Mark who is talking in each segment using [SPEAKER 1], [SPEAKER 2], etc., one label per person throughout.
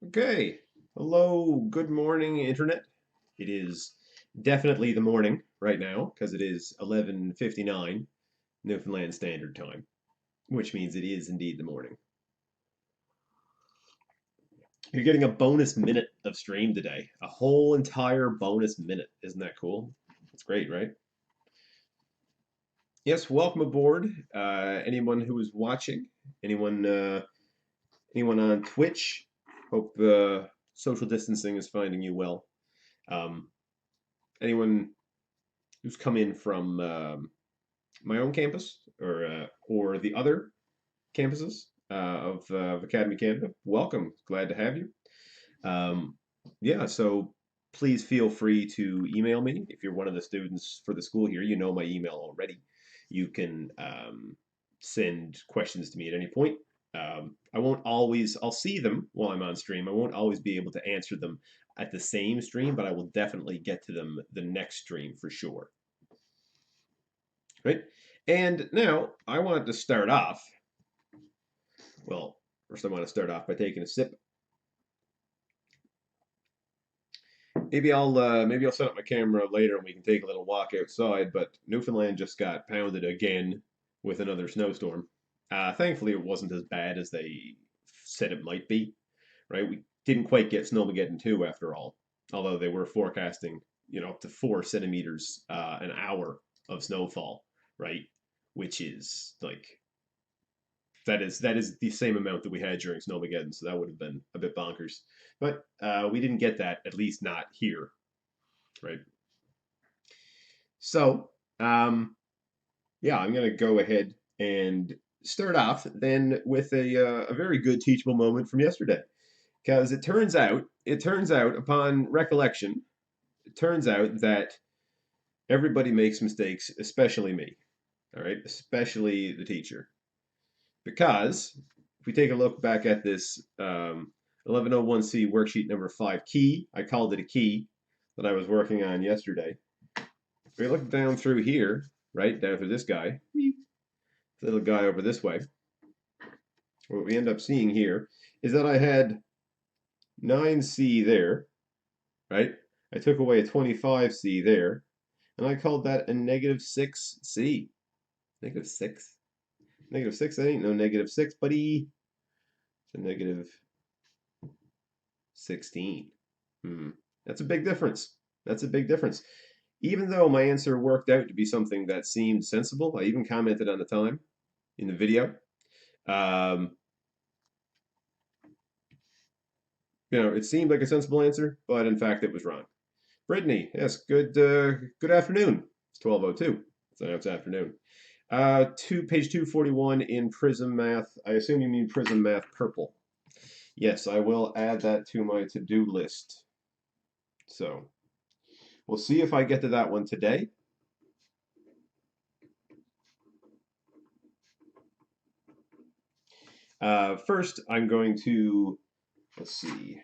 [SPEAKER 1] Okay. Hello, good morning, Internet. It is definitely the morning right now because it is 11:59 Newfoundland Standard Time, which means it is indeed the morning. You're getting a bonus minute of stream today. A whole entire bonus minute. Isn't that cool? It's great, right? Yes, welcome aboard. Anyone who is watching, anyone anyone on Twitch, hope social distancing is finding you well. Um, anyone who's come in from my own campus or the other campuses of Academy Canada, welcome. Glad to have you. Um, yeah, so please feel free to email me if you're one of the students for the school here. You know my email already. You can send questions to me at any point. I won't always, I'll see them while I'm on stream. I won't always be able to answer them at the same stream, but I will definitely get to them the next stream for sure. Right? And now I want to start off. Well, first I want to start off by taking a sip. Maybe I'll set up my camera later and we can take a little walk outside. But Newfoundland just got pounded again with another snowstorm. Thankfully, it wasn't as bad as they said it might be. Right? We didn't quite get Snowmageddon 2 after all, although they were forecasting up to 4 centimeters an hour of snowfall. Right? Which is like that is the same amount that we had during Snowmageddon, so that would have been a bit bonkers. But we didn't get that, at least not here, right? So, yeah, I'm going to go ahead and start off then with a very good teachable moment from yesterday, because it turns out upon recollection, it turns out that everybody makes mistakes, especially me. All right, especially the teacher. Because if we take a look back at this 1101C worksheet number 5 key, I called it a key that I was working on yesterday. If we look down through here, right, down through this guy, little guy over this way, what we end up seeing here is that I had 9C there, right? I took away a 25C there, and I called that a negative 6C. Negative 6? Negative 6, that ain't no negative 6, buddy. It's a negative 16. That's a big difference. That's a big difference. Even though my answer worked out to be something that seemed sensible, I even commented on the time in the video. Um, it seemed like a sensible answer, but in fact, it was wrong. Brittany, yes, good afternoon. It's 12:02, so now it's afternoon. To page 241 in Prism Math. I assume you mean Prism Math Purple. Yes, I will add that to my to-do list. So we'll see if I get to that one today. First, I'm going to, let's see.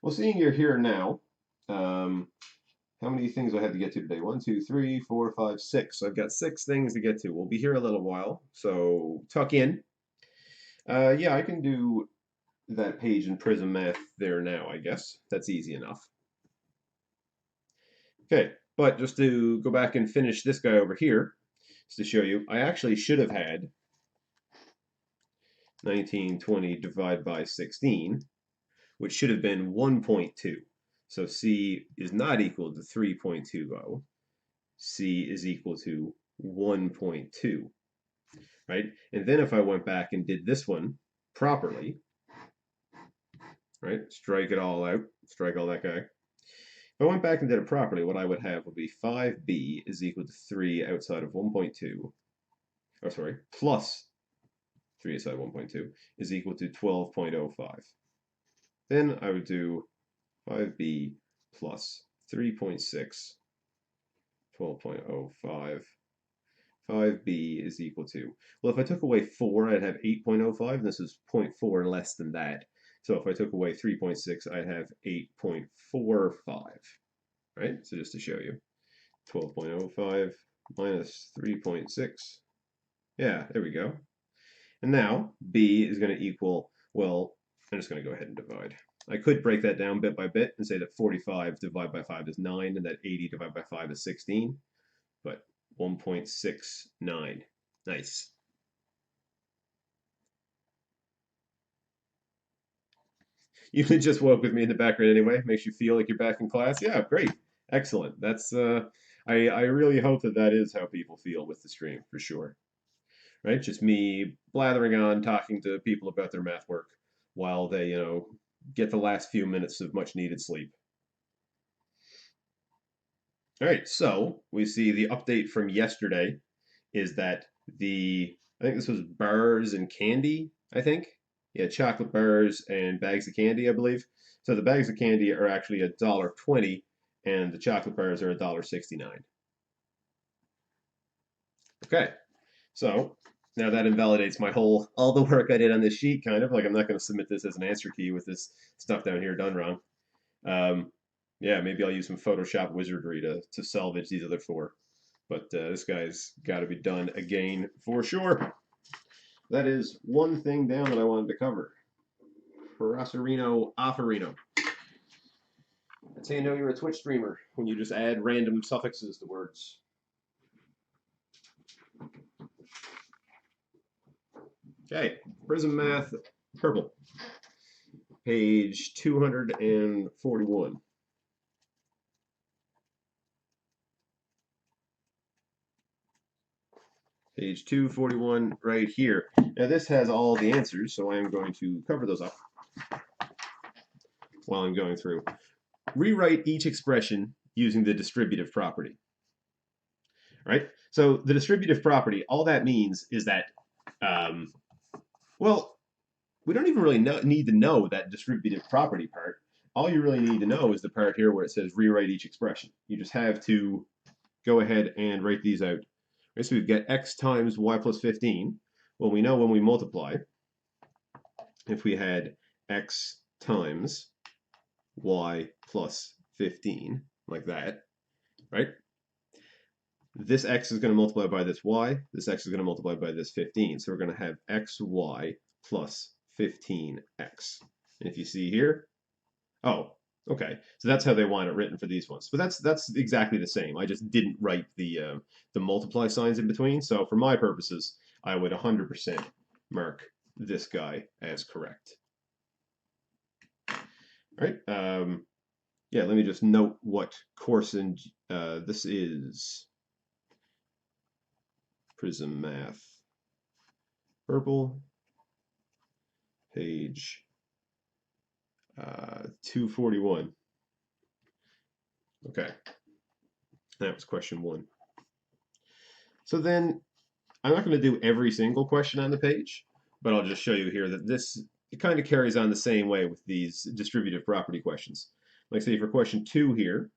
[SPEAKER 1] Well, seeing you're here now, how many things do I have to get to today? 1, 2, 3, 4, 5, 6. So I've got 6 things to get to. We'll be here a little while, so tuck in. Yeah, I can do that page in Prism Math there now, I guess. That's easy enough. Okay, but just to go back and finish this guy over here, just to show you, I actually should have had 1920 divided by 16, which should have been 1.2. So C is not equal to 3.20. C is equal to 1.2, right? And then if I went back and did this one properly, right? Strike it all out, strike all that guy. If I went back and did it properly, what I would have would be 5b is equal to 3 outside of 1.2, or sorry, plus 3 outside of 1.2 is equal to 12.05. Then I would do 5b plus 3.6, 12.05. 5b is equal to, well, if I took away 4, I'd have 8.05, and this is 0.4 less than that. So if I took away 3.6, I'd have 8.45, right? So just to show you, 12.05 minus 3.6. Yeah, there we go. And now b is going to equal, well, I'm just going to go ahead and divide. I could break that down bit by bit and say that 45 divided by 5 is 9 and that 80 divided by 5 is 16, but 1.69. Nice. You just woke with me in the background anyway. Makes you feel like you're back in class. Yeah, great. Excellent. That's I really hope that that is how people feel with the stream for sure. Right? Just me blathering on, talking to people about their math work while they, get the last few minutes of much needed sleep. All right, so we see the update from yesterday is that I think this was bars and candy, I think. Yeah, chocolate bars and bags of candy, I believe. So the bags of candy are actually $1.20 and the chocolate bars are $1.69. Okay, so now that invalidates all the work I did on this sheet, kind of. Like I'm not going to submit this as an answer key with this stuff down here done wrong. Um, yeah, maybe I'll use some Photoshop wizardry to salvage these other four. But this guy's got to be done again for sure. That is one thing down that I wanted to cover. Proserino Offerino. That's how you know you're a Twitch streamer, when you just add random suffixes to words. Okay, Prism Math Purple. Page 241. Page 241 right here. Now this has all the answers, so I am going to cover those up while I'm going through. Rewrite each expression using the distributive property. Right? So the distributive property, all that means is that, well, we don't even really need to know that distributive property part. All you really need to know is the part here where it says rewrite each expression. You just have to go ahead and write these out. Right, so we've got x times y plus 15. Well, we know when we multiply, if we had x times y plus 15, like that, right? This x is going to multiply by this y. This x is going to multiply by this 15. So we're going to have xy plus 15x. And if you see here, oh, okay. So that's how they want it written for these ones. But that's exactly the same. I just didn't write the multiply signs in between. So for my purposes, I would 100% mark this guy as correct. All right. Yeah, let me just note what course this is. Prism Math Purple, page 241. Okay, that was question 1. So then, I'm not going to do every single question on the page, but I'll just show you here that it kind of carries on the same way with these distributive property questions. Like say for question 2 here,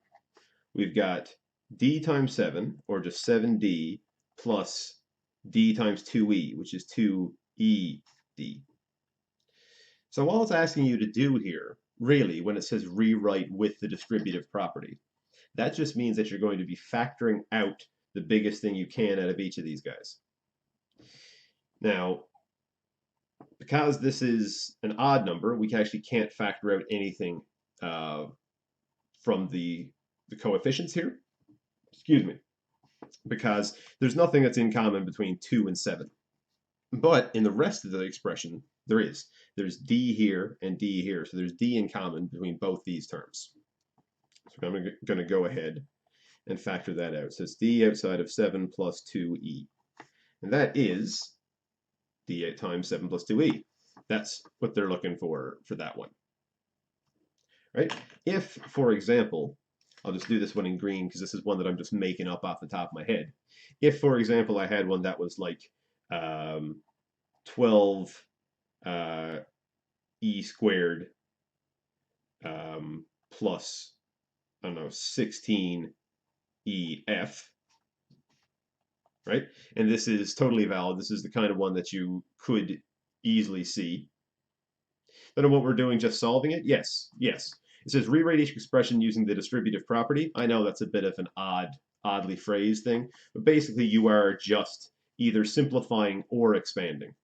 [SPEAKER 1] we've got d times 7, or just 7d, plus d times 2e, which is 2ed. So all it's asking you to do here, really, when it says rewrite with the distributive property, that just means that you're going to be factoring out the biggest thing you can out of each of these guys. Now, because this is an odd number, we actually can't factor out anything from the coefficients here. Excuse me. Because there's nothing that's in common between 2 and 7. But in the rest of the expression, there is. There's d here and d here. So there's d in common between both these terms. So I'm going to go ahead and factor that out. So it's d outside of 7 plus 2e. And that is d times 7 plus 2e. That's what they're looking for that one. Right? If, for example, I'll just do this one in green because this is one that I'm just making up off the top of my head. If, for example, I had one that was like 12 e squared plus, I don't know, 16 ef, right? And this is totally valid. This is the kind of one that you could easily see. Then what we're doing, just solving it? Yes, yes. It says rewrite each expression using the distributive property. I know that's a bit of an oddly phrased thing, but basically you are just either simplifying or expanding.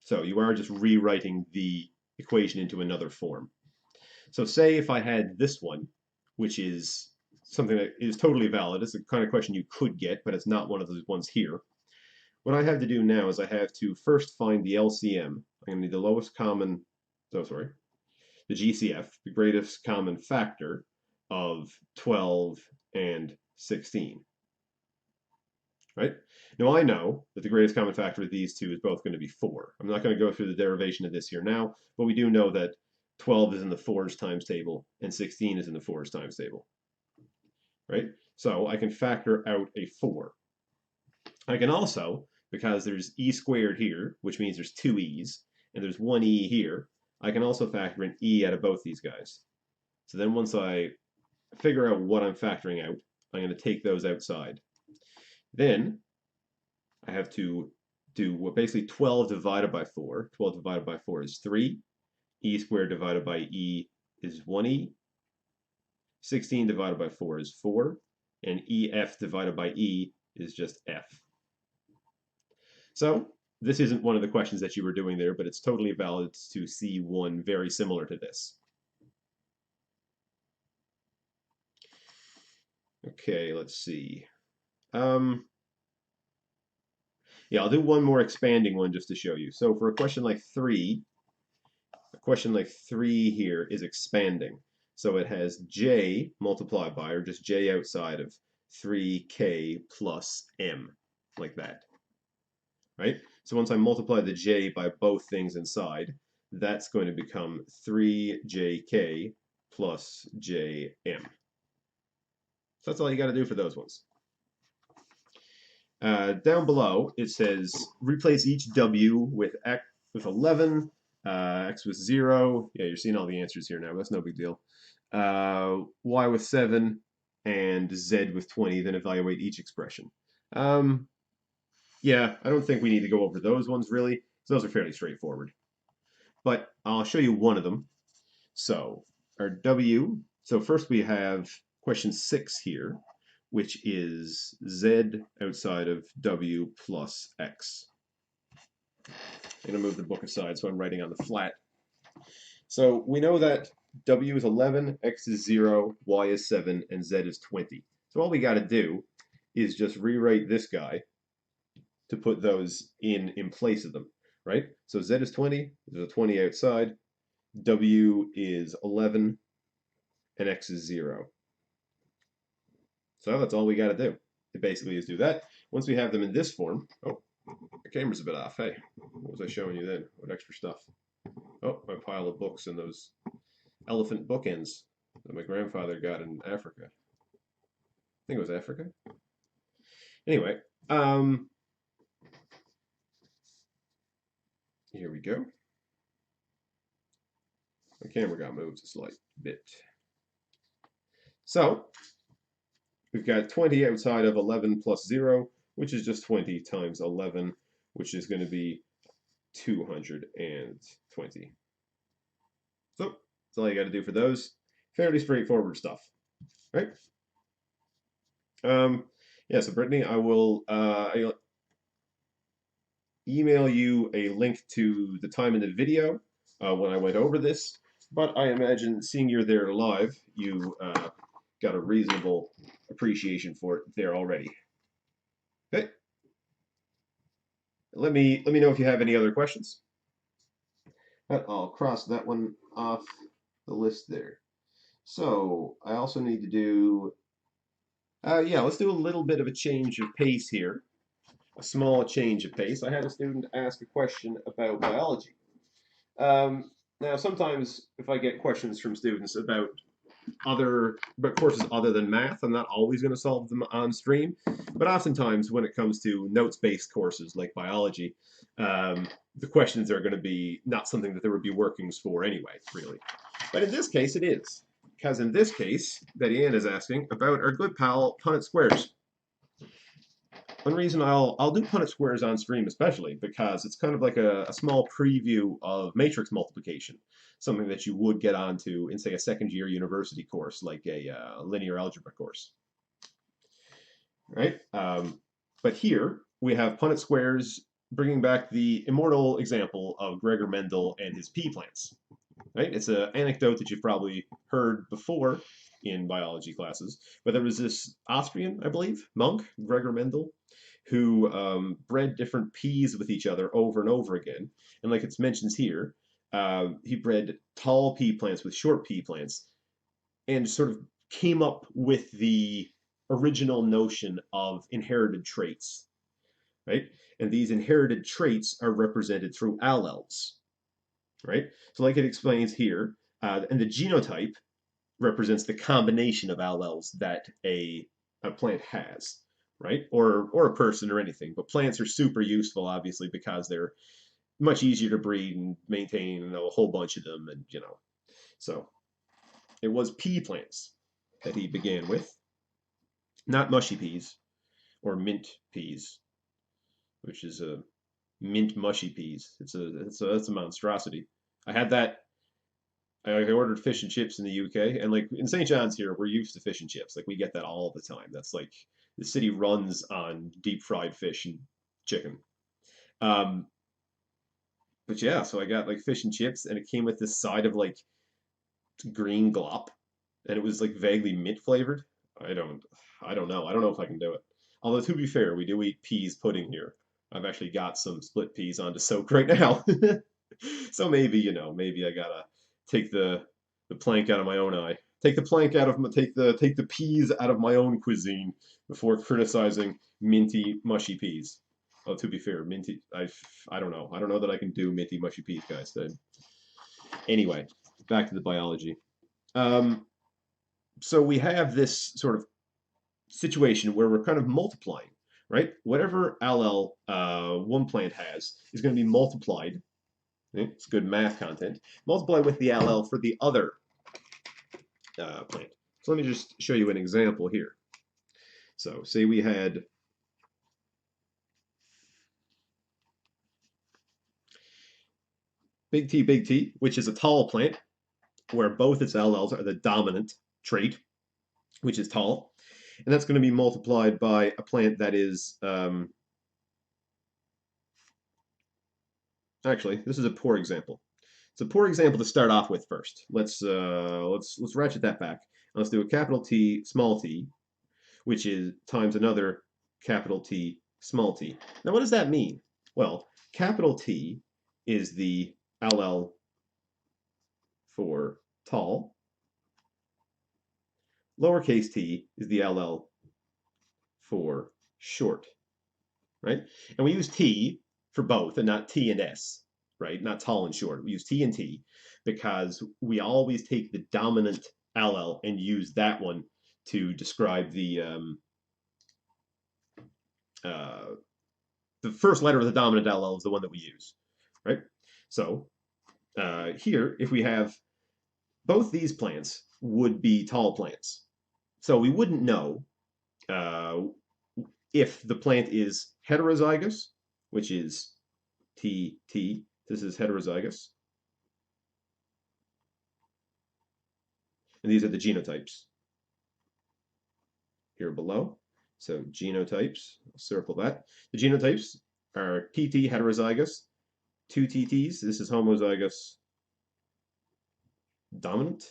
[SPEAKER 1] So you are just rewriting the equation into another form. So say if I had this one, which is something that is totally valid, it's the kind of question you could get, but it's not one of those ones here. What I have to do now is I have to first find the LCM. I'm going to need the lowest common, the GCF, the greatest common factor of 12 and 16. Right? Now I know that the greatest common factor of these two is both going to be 4. I'm not going to go through the derivation of this here now, but we do know that 12 is in the 4's times table and 16 is in the 4's times table. Right? So I can factor out a 4. I can also, because there's e squared here, which means there's 2 e's, and there's 1 e here, I can also factor an e out of both these guys. So then once I figure out what I'm factoring out, I'm going to take those outside. Then I have to do what basically 12 divided by 4. 12 divided by 4 is 3. E squared divided by e is 1e. 16 divided by 4 is 4. And EF divided by E is just F. So this isn't one of the questions that you were doing there, but it's totally valid to see one very similar to this. Okay, let's see. Yeah, I'll do one more expanding one just to show you. So for a question like 3, here is expanding. So it has j multiplied by, or just j outside of 3k plus m, like that. Right? So once I multiply the j by both things inside, that's going to become 3jk plus jm. So that's all you got to do for those ones. Down below, it says replace each w with x with 11, x with 0. Yeah, you're seeing all the answers here now. That's no big deal. Y with 7, and z with 20. Then evaluate each expression. Yeah, I don't think we need to go over those ones really. Those are fairly straightforward. But I'll show you one of them. So our w. So first we have question 6 here, which is z outside of w plus x. I'm going to move the book aside so I'm writing on the flat. So we know that w is 11, x is 0, y is 7, and z is 20. So all we got to do is just rewrite this guy to put those in place of them, right? So z is 20, there's a 20 outside, w is 11, and x is 0. So that's all we got to do. It basically is do that. Once we have them in this form, oh, the camera's a bit off. Hey, what was I showing you then? What extra stuff? Oh, my pile of books and those elephant bookends that my grandfather got in Africa. I think it was Africa. Anyway, here we go. My camera got moved a slight bit. So we've got 20 outside of 11 plus 0, which is just 20 times 11, which is going to be 220. So that's all you got to do for those. Fairly straightforward stuff, right? Yeah, so Brittany, I will I'll email you a link to the time in the video when I went over this, but I imagine seeing you're there live, you got a reasonable appreciation for it there already. Okay. Let me know if you have any other questions. I'll cross that one off the list there. So I also need to do, yeah, let's do a little bit of a change of pace here. A small change of pace. I had a student ask a question about biology. Now, sometimes if I get questions from students about courses other than math, I'm not always going to solve them on stream. But oftentimes, when it comes to notes-based courses like biology, the questions are going to be not something that there would be workings for anyway, really. But in this case, it is. Because in this case, Betty Ann is asking about our good pal Punnett squares. One reason I'll do Punnett squares on stream especially because it's kind of like a small preview of matrix multiplication, something that you would get onto in, say, a second-year university course like a linear algebra course. Right? But here we have Punnett squares bringing back the immortal example of Gregor Mendel and his pea plants. right? It's an anecdote that you've probably heard before in biology classes. But there was this Austrian, I believe, monk, Gregor Mendel, who bred different peas with each other over and over again. And like it mentions here, he bred tall pea plants with short pea plants and sort of came up with the original notion of inherited traits, right? And these inherited traits are represented through alleles, right? So, like it explains here, and the genotype represents the combination of alleles that a plant has, right? Or a person or anything. But plants are super useful, obviously, because they're much easier to breed and maintain, a whole bunch of them, and so it was pea plants that he began with, not mushy peas or mint peas, which is a mint mushy peas. That's a monstrosity. I had that. I ordered fish and chips in the UK, and like in St. John's here, we're used to fish and chips. Like we get that all the time. That's like the city runs on deep fried fish and chicken. Um, but yeah, so I got like fish and chips, and it came with this side of like green glop, and it was like vaguely mint flavored. I don't, I don't know. I don't know if I can do it. Although to be fair, we do eat peas pudding here. I've actually got some split peas on to soak right now. So maybe, maybe I gotta take the plank out of my own eye. Take the plank out of my, take the peas out of my own cuisine before criticizing minty mushy peas. Oh, to be fair, minty. I don't know. I don't know that I can do minty mushy peas, guys. Anyway, back to the biology. Um, so we have this sort of situation where we're kind of multiplying, right? Whatever allele one plant has is going to be multiplied. Okay? It's good math content. Multiply with the allele for the other plant. So let me just show you an example here. So say we had big T, which is a tall plant, where both its alleles are the dominant trait, which is tall. And that's going to be multiplied by a plant that is, actually, this is a poor example. It's a poor example to start off with first. Let's ratchet that back. Let's do a capital T, small t, which is times another capital T, small t. Now, what does that mean? Well, capital T is the allele for tall. Lowercase t is the allele for short, right? And we use T for both and not T and S, right? Not tall and short. We use T and T because we always take the dominant allele and use that one to describe uh, the first letter of the dominant allele is the one that we use, right? So here, if we have both these plants would be tall plants. So we wouldn't know uh, if the plant is heterozygous, which is TT, this is heterozygous, and these are the genotypes here below. So genotypes, I'll circle that. The genotypes are TT heterozygous, two TTs, this is homozygous dominant,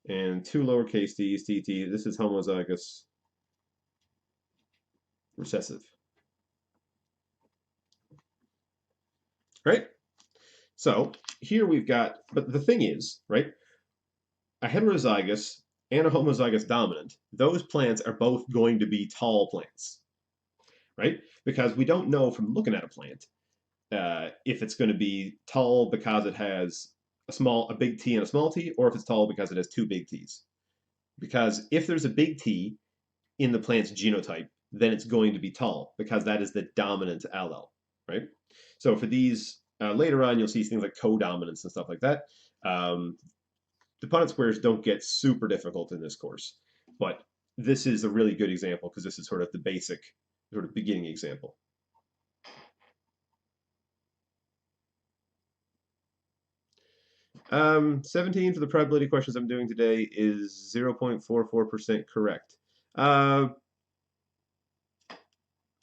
[SPEAKER 1] and two lowercase t's, TT, this is homozygous recessive. Right? So here we've got, but the thing is, right, a heterozygous and a homozygous dominant, those plants are both going to be tall plants, right? Because we don't know from looking at a plant if it's going to be tall because it has a big T and a small t, or if it's tall because it has two big T's. Because if there's a big T in the plant's genotype, then it's going to be tall because that is the dominant allele, right? So for these, later on, you'll see things like codominance and stuff like that. The Punnett squares don't get super difficult in this course, but this is a really good example because this is sort of the basic, sort of beginning example. Um, 17 for the probability questions I'm doing today is 0.44% correct. Uh,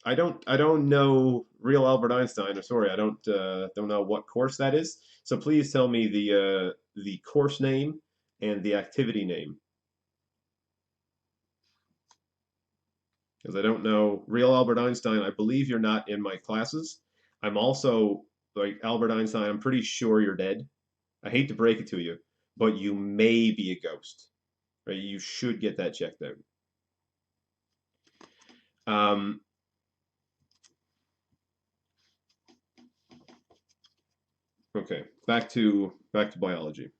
[SPEAKER 1] I don't know real Albert Einstein. I'm sorry, I don't know what course that is. So please tell me the course name and the activity name, because I don't know real Albert Einstein. I believe you're not in my classes. I'm also like Albert Einstein. I'm pretty sure you're dead. I hate to break it to you, but you may be a ghost. Right? You should get that checked out. Um, okay, back to biology.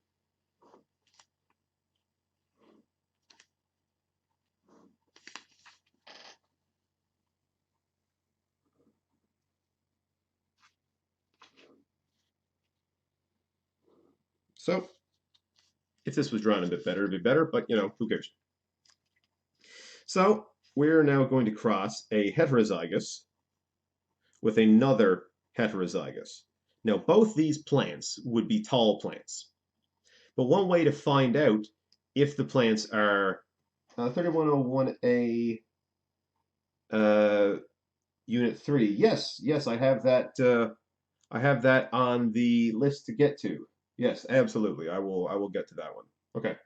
[SPEAKER 1] So if this was drawn a bit better, it'd be better. But who cares? So we're now going to cross a heterozygous with another heterozygous. Now, both these plants would be tall plants. But one way to find out if the plants are 3101A uh, Unit 3. Yes, yes, I have that. I have that on the list to get to. Yes, absolutely. I will get to that one. Okay.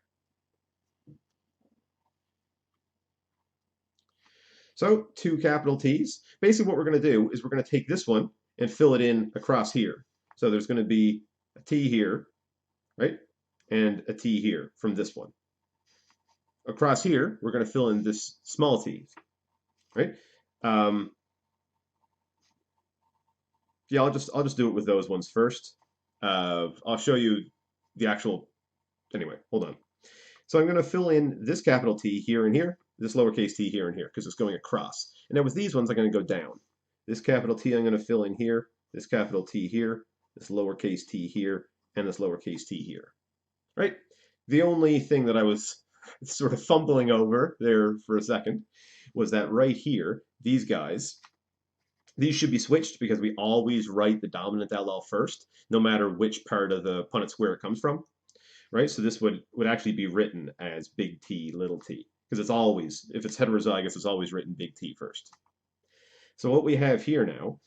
[SPEAKER 1] So two capital T's. Basically, what we're going to do is we're going to take this one and fill it in across here. So there's going to be a T here, right? And a T here from this one. Across here, we're going to fill in this small t, right? Um, yeah, I'll just do it with those ones first. I'll show you the actual. Anyway, hold on. So I'm going to fill in this capital T here and here, this lowercase t here and here, because it's going across. And now with these ones, I'm going to go down. This capital T I'm going to fill in here, this capital T here, this lowercase t here, and this lowercase t here. Right? The only thing that I was sort of fumbling over there for a second was that right here, these guys, these should be switched because we always write the dominant LL first, no matter which part of the Punnett square it comes from, right? So this would actually be written as big T, little t, because it's always, if it's heterozygous, it's always written big T first. So what we have here now,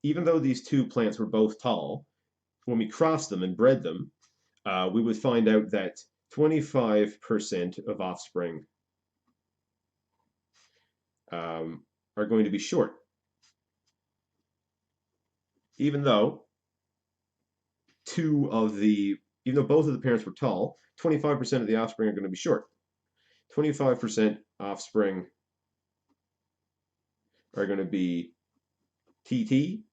[SPEAKER 1] even though these two plants were both tall, when we crossed them and bred them, we would find out that 25% of offspring are going to be short, even though even though both of the parents were tall, 25% of the offspring are going to be short. 25% offspring are going to be TT,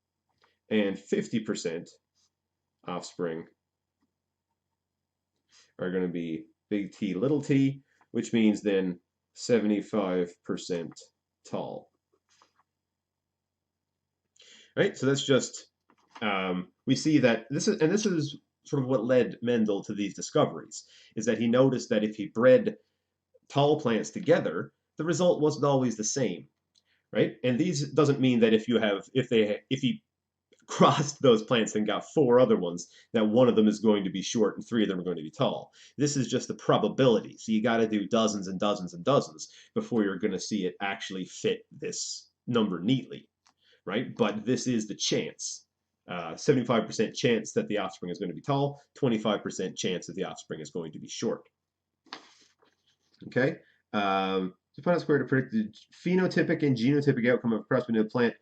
[SPEAKER 1] and 50% offspring are going to be big T, little t, which means then 75% tall. Right? So that's just we see that this is sort of what led Mendel to these discoveries, is that he noticed that if he bred tall plants together, the result wasn't always the same, right? And these doesn't mean that if he crossed those plants and got four other ones, that one of them is going to be short and three of them are going to be tall. This is just the probability. So you got to do dozens and dozens and dozens before you're going to see it actually fit this number neatly, right? But this is the chance. 75% chance that the offspring is going to be tall, 25% chance that the offspring is going to be short. Okay? The Punnett square to predict the phenotypic and genotypic outcome of a cross between a plant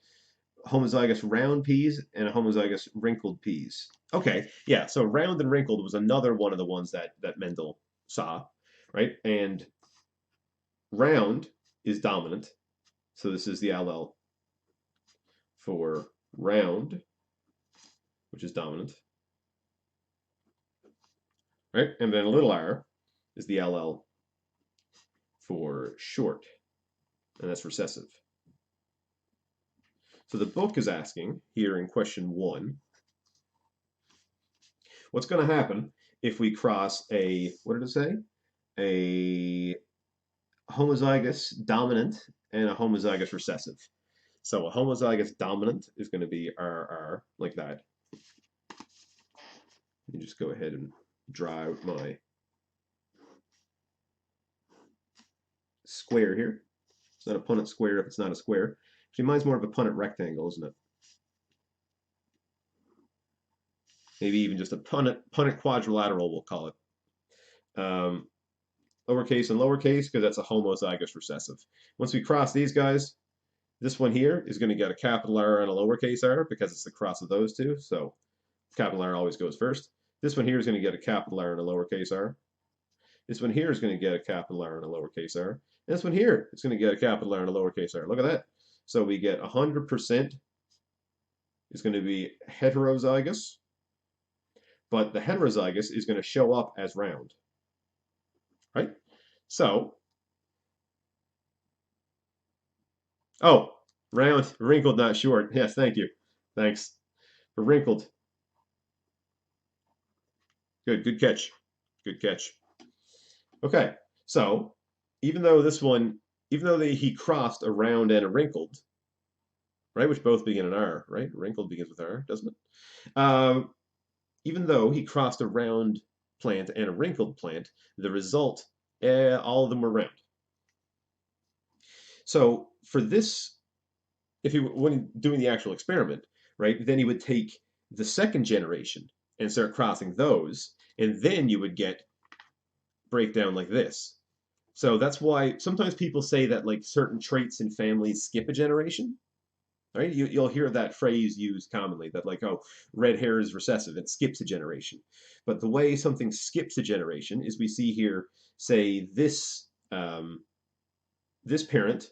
[SPEAKER 1] homozygous round peas and a homozygous wrinkled peas. Okay, yeah, so round and wrinkled was another one of the ones that Mendel saw, right? And round is dominant, so this is the allele for round, which is dominant, right? And then little r is the allele for short, and that's recessive. So the book is asking here in question 1, what's going to happen if we cross what did it say? A homozygous dominant and a homozygous recessive. So a homozygous dominant is going to be RR, like that. Let me just go ahead and draw out my square here. It's not a Punnett square if it's not a square. See, mine's more of a Punnett rectangle, isn't it? Maybe even just a Punnett quadrilateral, we'll call it. Um, Lowercase and lowercase, because that's a homozygous recessive. Once we cross these guys, this one here is going to get a capital R and a lowercase r because it's the cross of those two. So capital R always goes first. This one here is going to get a capital R and a lowercase r. This one here is going to get a capital R and a lowercase r. And this one here is going to get a capital R and a lowercase r. Look at that. So we get 100% is going to be heterozygous, but the heterozygous is going to show up as round, right? So, oh, round, wrinkled, not short. Yes, thank you. Thanks for wrinkled. Good catch. Good catch. Okay, so even though this one, even though he crossed a round and a wrinkled, right, which both begin in R, right? Wrinkled begins with R, doesn't it? Even though he crossed a round plant and a wrinkled plant, the result, all of them were round. So for this, if he when doing the actual experiment, right, then he would take the second generation and start crossing those, and then you would get breakdown like this. So that's why sometimes people say that like certain traits in families skip a generation, right? You'll hear that phrase used commonly that like, oh, red hair is recessive, it skips a generation. But the way something skips a generation is we see here, say this parent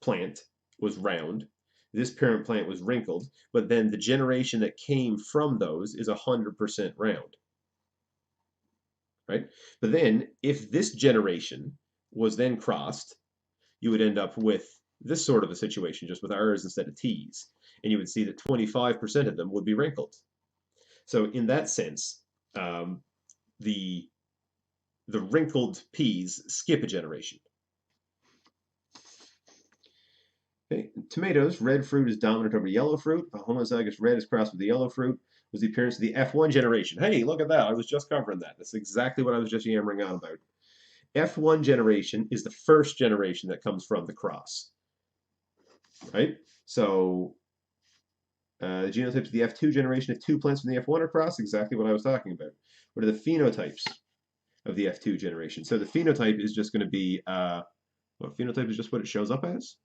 [SPEAKER 1] plant was round, this parent plant was wrinkled, but then the generation that came from those is 100% round, right? But then if this generation was then crossed, you would end up with this sort of a situation, just with R's instead of T's. And you would see that 25% of them would be wrinkled. So in that sense, the wrinkled peas skip a generation. Okay. Tomatoes, red fruit is dominant over yellow fruit. A homozygous red is crossed with the yellow fruit. Was the appearance of the F1 generation. Hey, look at that. I was just covering that. That's exactly what I was just yammering on about. F1 generation is the first generation that comes from the cross, right? So the genotypes of the F2 generation, if two plants from the F1 are crossed, exactly what I was talking about. What are the phenotypes of the F2 generation? So the phenotype is just going to be, well, phenotype is just what it shows up as.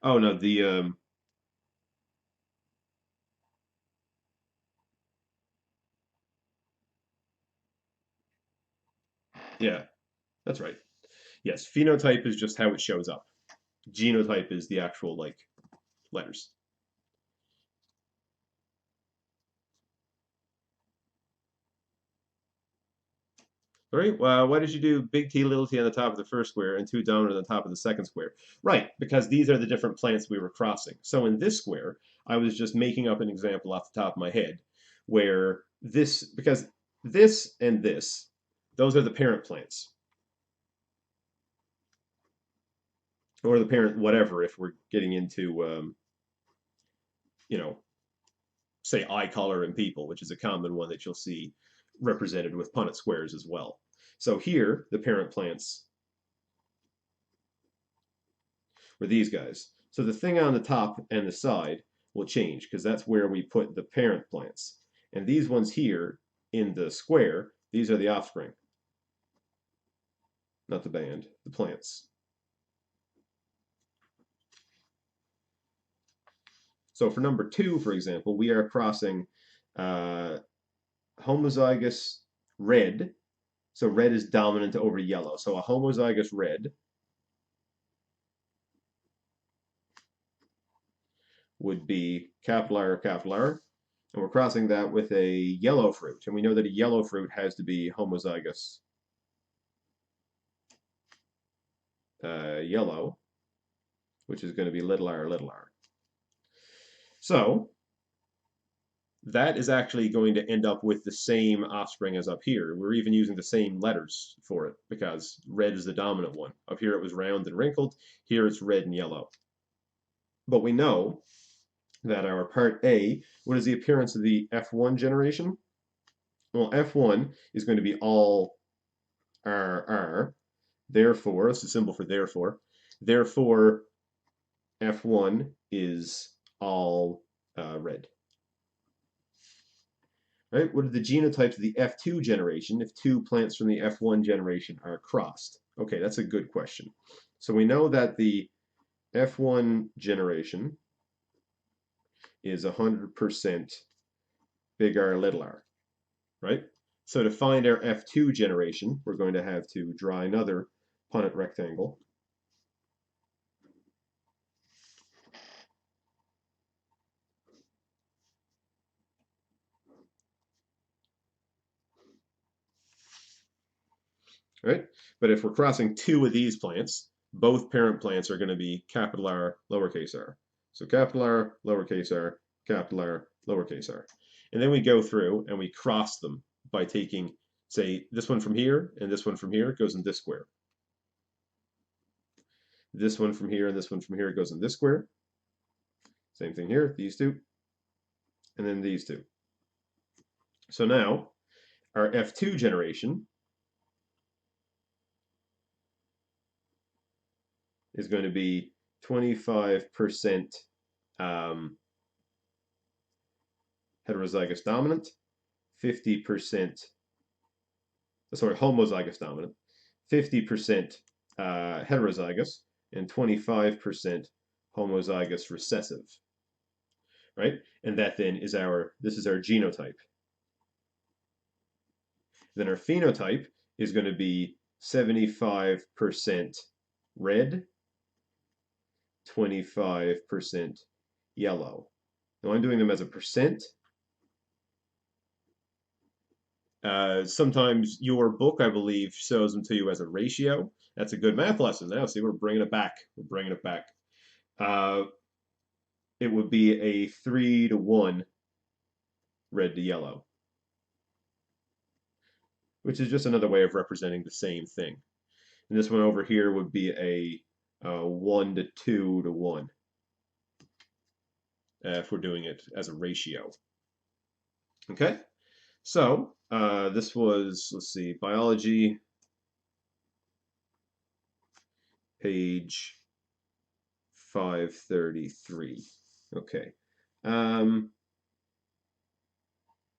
[SPEAKER 1] Oh no, yeah, that's right. Yes, phenotype is just how it shows up. Genotype is the actual like letters. All right. Well, why did you do big T, little t on the top of the first square and two dominant on the top of the second square? Right, because these are the different plants we were crossing. So in this square, I was just making up an example off the top of my head where this, because this and this, those are the parent plants. Or the parent whatever if we're getting into, you know, say eye color in people, which is a common one that you'll see represented with Punnett squares as well. So here, the parent plants were these guys. So the thing on the top and the side will change because that's where we put the parent plants. And these ones here in the square, these are the offspring, not the band, the plants. So for number 2, for example, we are crossing uh, homozygous red. So red is dominant over yellow. So a homozygous red would be capital R, capital R. And we're crossing that with a yellow fruit. And we know that a yellow fruit has to be homozygous yellow, which is going to be little r, little r. So that is actually going to end up with the same offspring as up here. We're even using the same letters for it because red is the dominant one. Up here it was round and wrinkled. Here it's red and yellow. But we know that our part A, what is the appearance of the F1 generation? Well, F1 is going to be all R. Therefore, that's the symbol for therefore. Therefore, F1 is all red. Right? What are the genotypes of the F2 generation if two plants from the F1 generation are crossed? Okay, that's a good question. So we know that the F1 generation is 100% big R, little r, right? So to find our F2 generation, we're going to have to draw another Punnett rectangle. Right? But if we're crossing two of these plants, both parent plants are going to be capital R, lowercase r. So capital R, lowercase r, capital R, lowercase r. And then we go through and we cross them by taking, say, this one from here and this one from here goes in this square. This one from here and this one from here goes in this square. Same thing here, these two, and then these two. So now our F2 generation is going to be 25% heterozygous dominant, 50%, sorry, homozygous dominant, 50% heterozygous, and 25% homozygous recessive, right? And that then is this is our genotype. Then our phenotype is going to be 75% red, 25% yellow. Now I'm doing them as a percent. Sometimes your book, I believe, shows them to you as a ratio. That's a good math lesson. Now, see, we're bringing it back. We're bringing it back. It would be a 3-to-1 red to yellow, which is just another way of representing the same thing. And this one over here would be a 1-to-2-to-1 if we're doing it as a ratio. Okay, so this was, let's see, biology, page 533. Okay.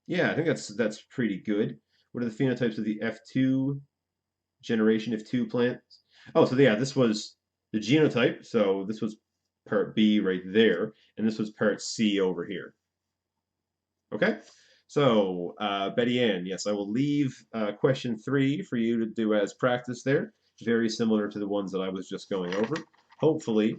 [SPEAKER 1] Yeah, I think that's pretty good. What are the phenotypes of the F2 generation of two plants? Oh, so yeah, this was the genotype. So this was part B right there, and this was part C over here. Okay? So, Betty Ann, yes, I will leave question 3 for you to do as practice there. Very similar to the ones that I was just going over. Hopefully,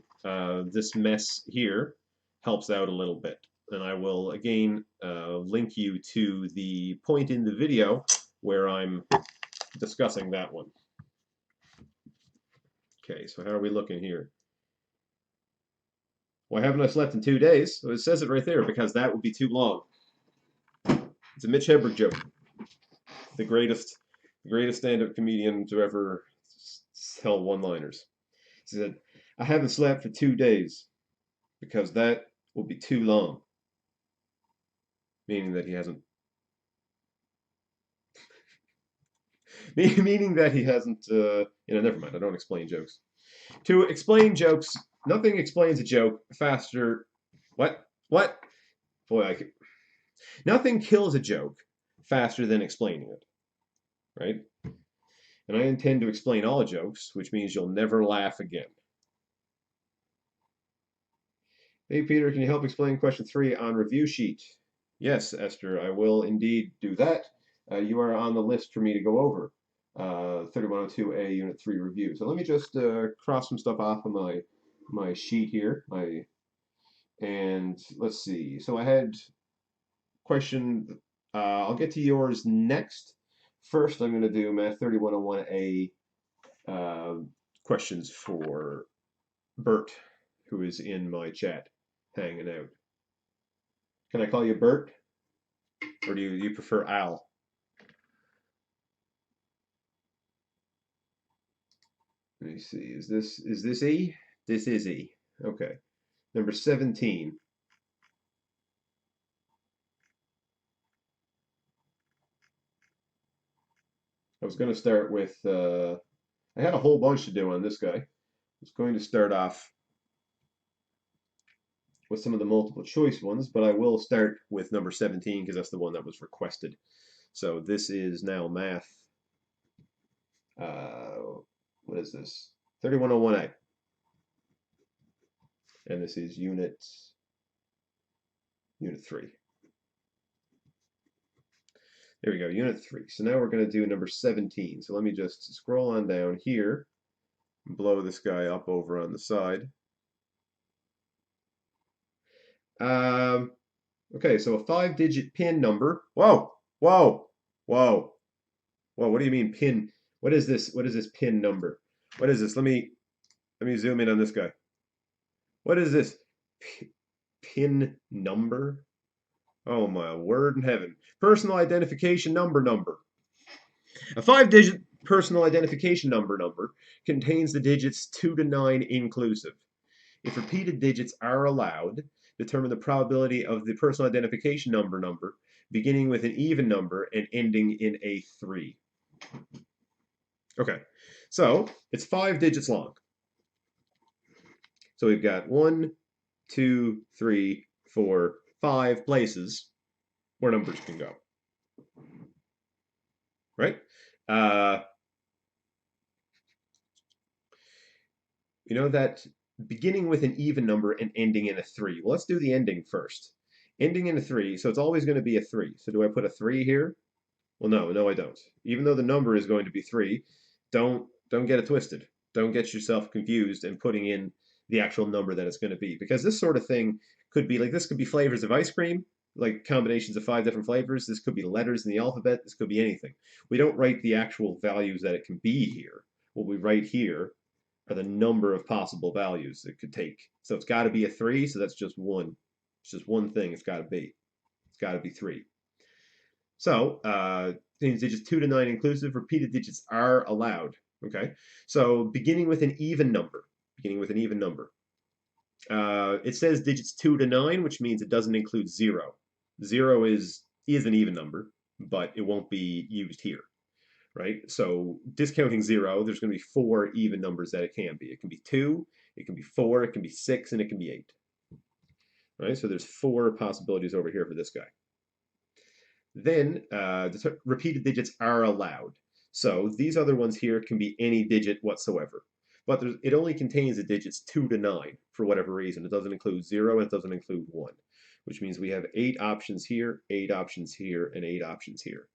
[SPEAKER 1] this mess here helps out a little bit. And I will, again, link you to the point in the video where I'm discussing that one. Okay, so how are we looking here? Why haven't I slept in 2 days? Well, it says it right there, because that would be too long. It's a Mitch Hedberg joke. The greatest stand-up comedian to ever tell one-liners. He said, I haven't slept for 2 days because that will be too long. Meaning that he hasn't meaning that he hasn't never mind, I don't explain jokes. To explain jokes, nothing explains a joke faster. What? Boy, nothing kills a joke faster than explaining it. Right? And I intend to explain all jokes, which means you'll never laugh again. Hey, Peter, can you help explain question 3 on review sheet? Yes, Esther, I will indeed do that. You are on the list for me to go over. 3102A Unit 3 review. So let me just cross some stuff off of my sheet here. And let's see. So I had question, I'll get to yours next. First, I'm going to do Math 3101A questions for Bert, who is in my chat hanging out. Can I call you Bert? Or do you prefer Al? Let me see. Is this E? This is E. Okay. Number 17. was going to start with, I had a whole bunch to do on this guy. I was going to start off with some of the multiple choice ones, but I will start with number 17 because that's the one that was requested. So this is now math. What is this? 3101A. And this is unit 3. There we go, unit 3. So now we're going to do number 17. So let me just scroll on down here and blow this guy up over on the side. Okay, so a 5-digit PIN number. Whoa, whoa, whoa, whoa. What do you mean PIN? What is this? What is this PIN number? What is this? Let me zoom in on this guy. What is this? PIN number? Oh my word in heaven. Personal identification number. A 5-digit personal identification number contains the digits 2 to 9 inclusive. If repeated digits are allowed, determine the probability of the personal identification number beginning with an even number and ending in a 3. Okay, so it's 5 digits long. So we've got 1, 2, 3, 4, 5 places where numbers can go. Right? You know that beginning with an even number and ending in a 3. Well, let's do the ending first. Ending in a 3, so it's always going to be a 3. So do I put a 3 here? Well, no, I don't. Even though the number is going to be 3, don't get it twisted. Don't get yourself confused and putting in the actual number that it's going to be. Because this sort of thing could be like, this could be flavors of ice cream, like combinations of 5 different flavors. This could be letters in the alphabet. This could be anything. We don't write the actual values that it can be here. What we write here are the number of possible values it could take. So it's got to be a 3, so that's just one. It's just one thing it's got to be. It's got to be 3. So, digits 2 to 9 inclusive, repeated digits are allowed. Okay, so beginning with an even number. It says digits 2 to 9, which means it doesn't include 0. 0 is an even number, but it won't be used here, right? So discounting 0, there's going to be 4 even numbers that it can be. It can be 2, it can be 4, it can be 6, and it can be 8. Right? So there's 4 possibilities over here for this guy. Then repeated digits are allowed. So these other ones here can be any digit whatsoever. But it only contains the digits 2 to 9 for whatever reason. It doesn't include 0 and it doesn't include 1, which means we have 8 options here, 8 options here, and 8 options here.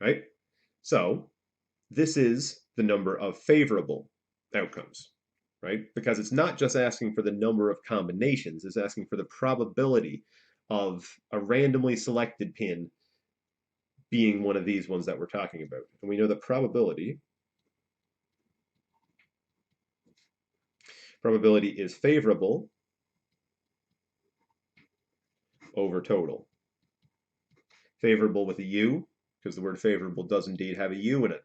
[SPEAKER 1] Right? So this is the number of favorable outcomes, right? Because it's not just asking for the number of combinations, it's asking for the probability of a randomly selected pin being one of these ones that we're talking about. And we know the probability is favorable over total. Favorable with a U, because the word favorable does indeed have a U in it.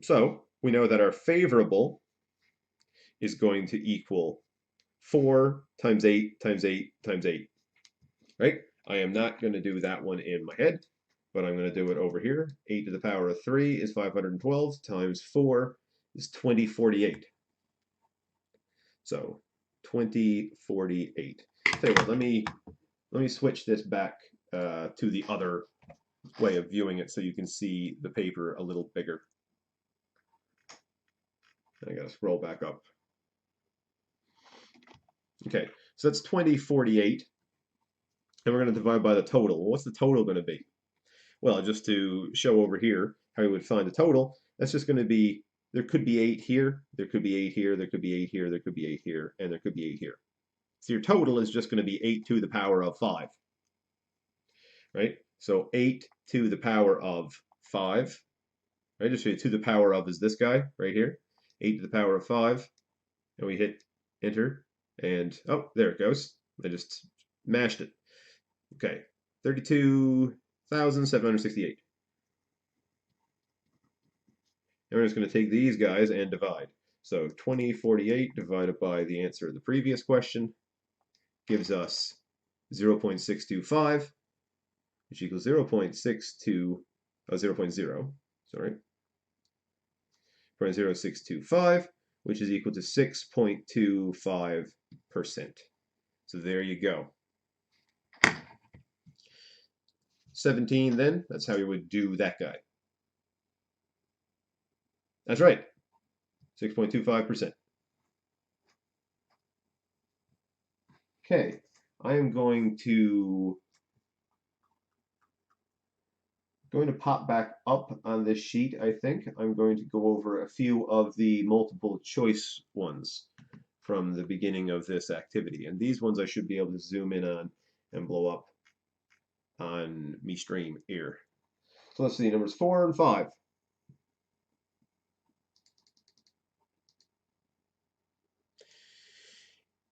[SPEAKER 1] So we know that our favorable is going to equal 4 times 8 times 8 times 8, right? I am not going to do that one in my head, but I'm going to do it over here. 8 to the power of 3 is 512 times 4 is 2048. So 2048. Tell you what, let me switch this back to the other way of viewing it so you can see the paper a little bigger. I gotta scroll back up. Okay, so that's 2048. And we're going to divide by the total. Well, what's the total going to be? Well, just to show over here how we would find the total, that's just going to be, there could be 8 here, there could be 8 here, there could be 8 here, there could be 8 here, and there could be 8 here. So your total is just going to be 8 to the power of 5. Right? So 8 to the power of 5. Right? Just to the power of is this guy right here. 8 to the power of 5. And we hit enter. And, oh, there it goes. I just mashed it. Okay, 32,768. And we're just going to take these guys and divide. So 2048 divided by the answer of the previous question gives us 0.625, which equals 0.62, 0.0, sorry, 0.0625, which is equal to 6.25%. So there you go. 17 then, that's how you would do that guy. That's right, 6.25%. Okay, I am going to pop back up on this sheet, I think. I'm going to go over a few of the multiple choice ones from the beginning of this activity. And these ones I should be able to zoom in on and blow up on me stream here. So let's see, numbers 4 and 5.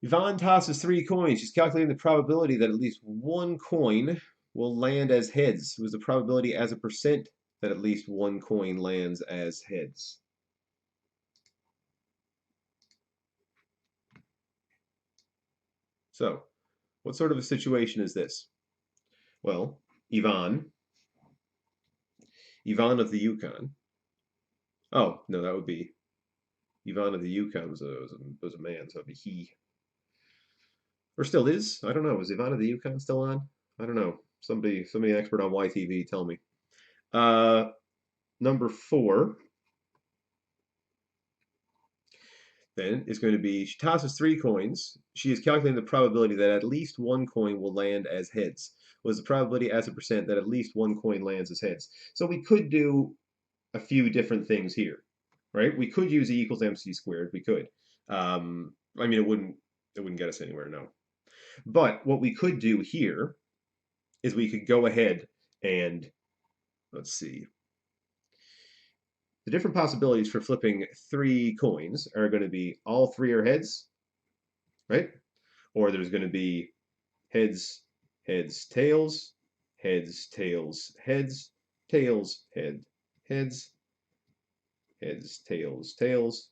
[SPEAKER 1] Yvonne tosses 3 coins. She's calculating the probability that at least one coin will land as heads. It was the probability as a percent that at least one coin lands as heads. So, what sort of a situation is this? Well, Yvonne of the Yukon. Oh, no, that would be Yvonne of the Yukon was a man, so it'd be he. Or still is. I don't know. Is Yvonne of the Yukon still on? I don't know. Somebody expert on YTV, tell me. Number 4 then is going to be she tosses 3 coins. She is calculating the probability that at least one coin will land as heads. Was the probability as a percent that at least one coin lands as heads? So we could do a few different things here, right? We could use E equals MC squared. We could. I mean, it wouldn't get us anywhere, no. But what we could do here is we could go ahead and let's see. The different possibilities for flipping 3 coins are going to be all 3 are heads, right? Or there's going to be heads, heads, tails, heads, tails, heads, tails, head, heads, heads, tails, tails,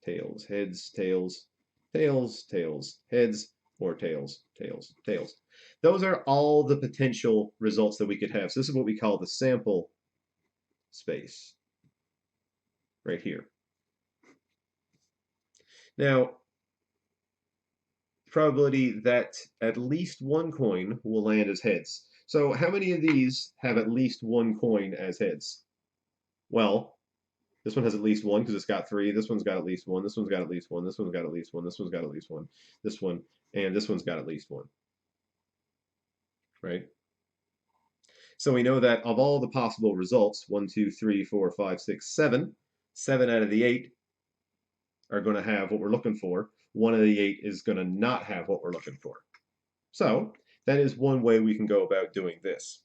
[SPEAKER 1] tails, heads, tails, tails, tails, heads, or tails, tails, tails. Those are all the potential results that we could have. So this is what we call the sample space right here. Now, probability that at least one coin will land as heads. So how many of these have at least one coin as heads? Well, this one has at least one because it's got 3. This one's got at least 1. This one's got at least 1. This one's got at least 1. This one's got at least 1. This one, and this one's got at least 1. Right? So we know that of all the possible results, 1, 2, 3, 4, 5, 6, 7, 7 out of the 8 are going to have what we're looking for. 1 of the 8 is going to not have what we're looking for. So that is one way we can go about doing this.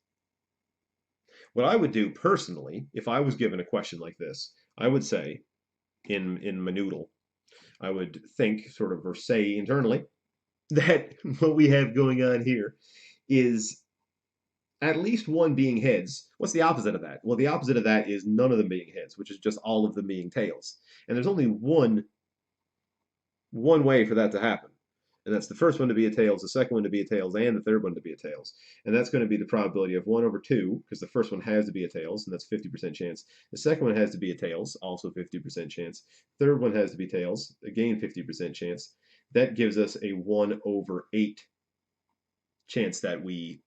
[SPEAKER 1] What I would do personally, if I was given a question like this, I would say, in my noodle, I would think sort of or say internally that what we have going on here is at least one being heads. What's the opposite of that? Well, the opposite of that is none of them being heads, which is just all of them being tails. And there's only one way for that to happen. And that's the first one to be a tails, the second one to be a tails, and the third one to be a tails. And that's going to be the probability of 1 over 2, because the first one has to be a tails, and that's 50% chance. The second one has to be a tails, also 50% chance. Third one has to be tails, again 50% chance. That gives us a 1 over 8 chance that we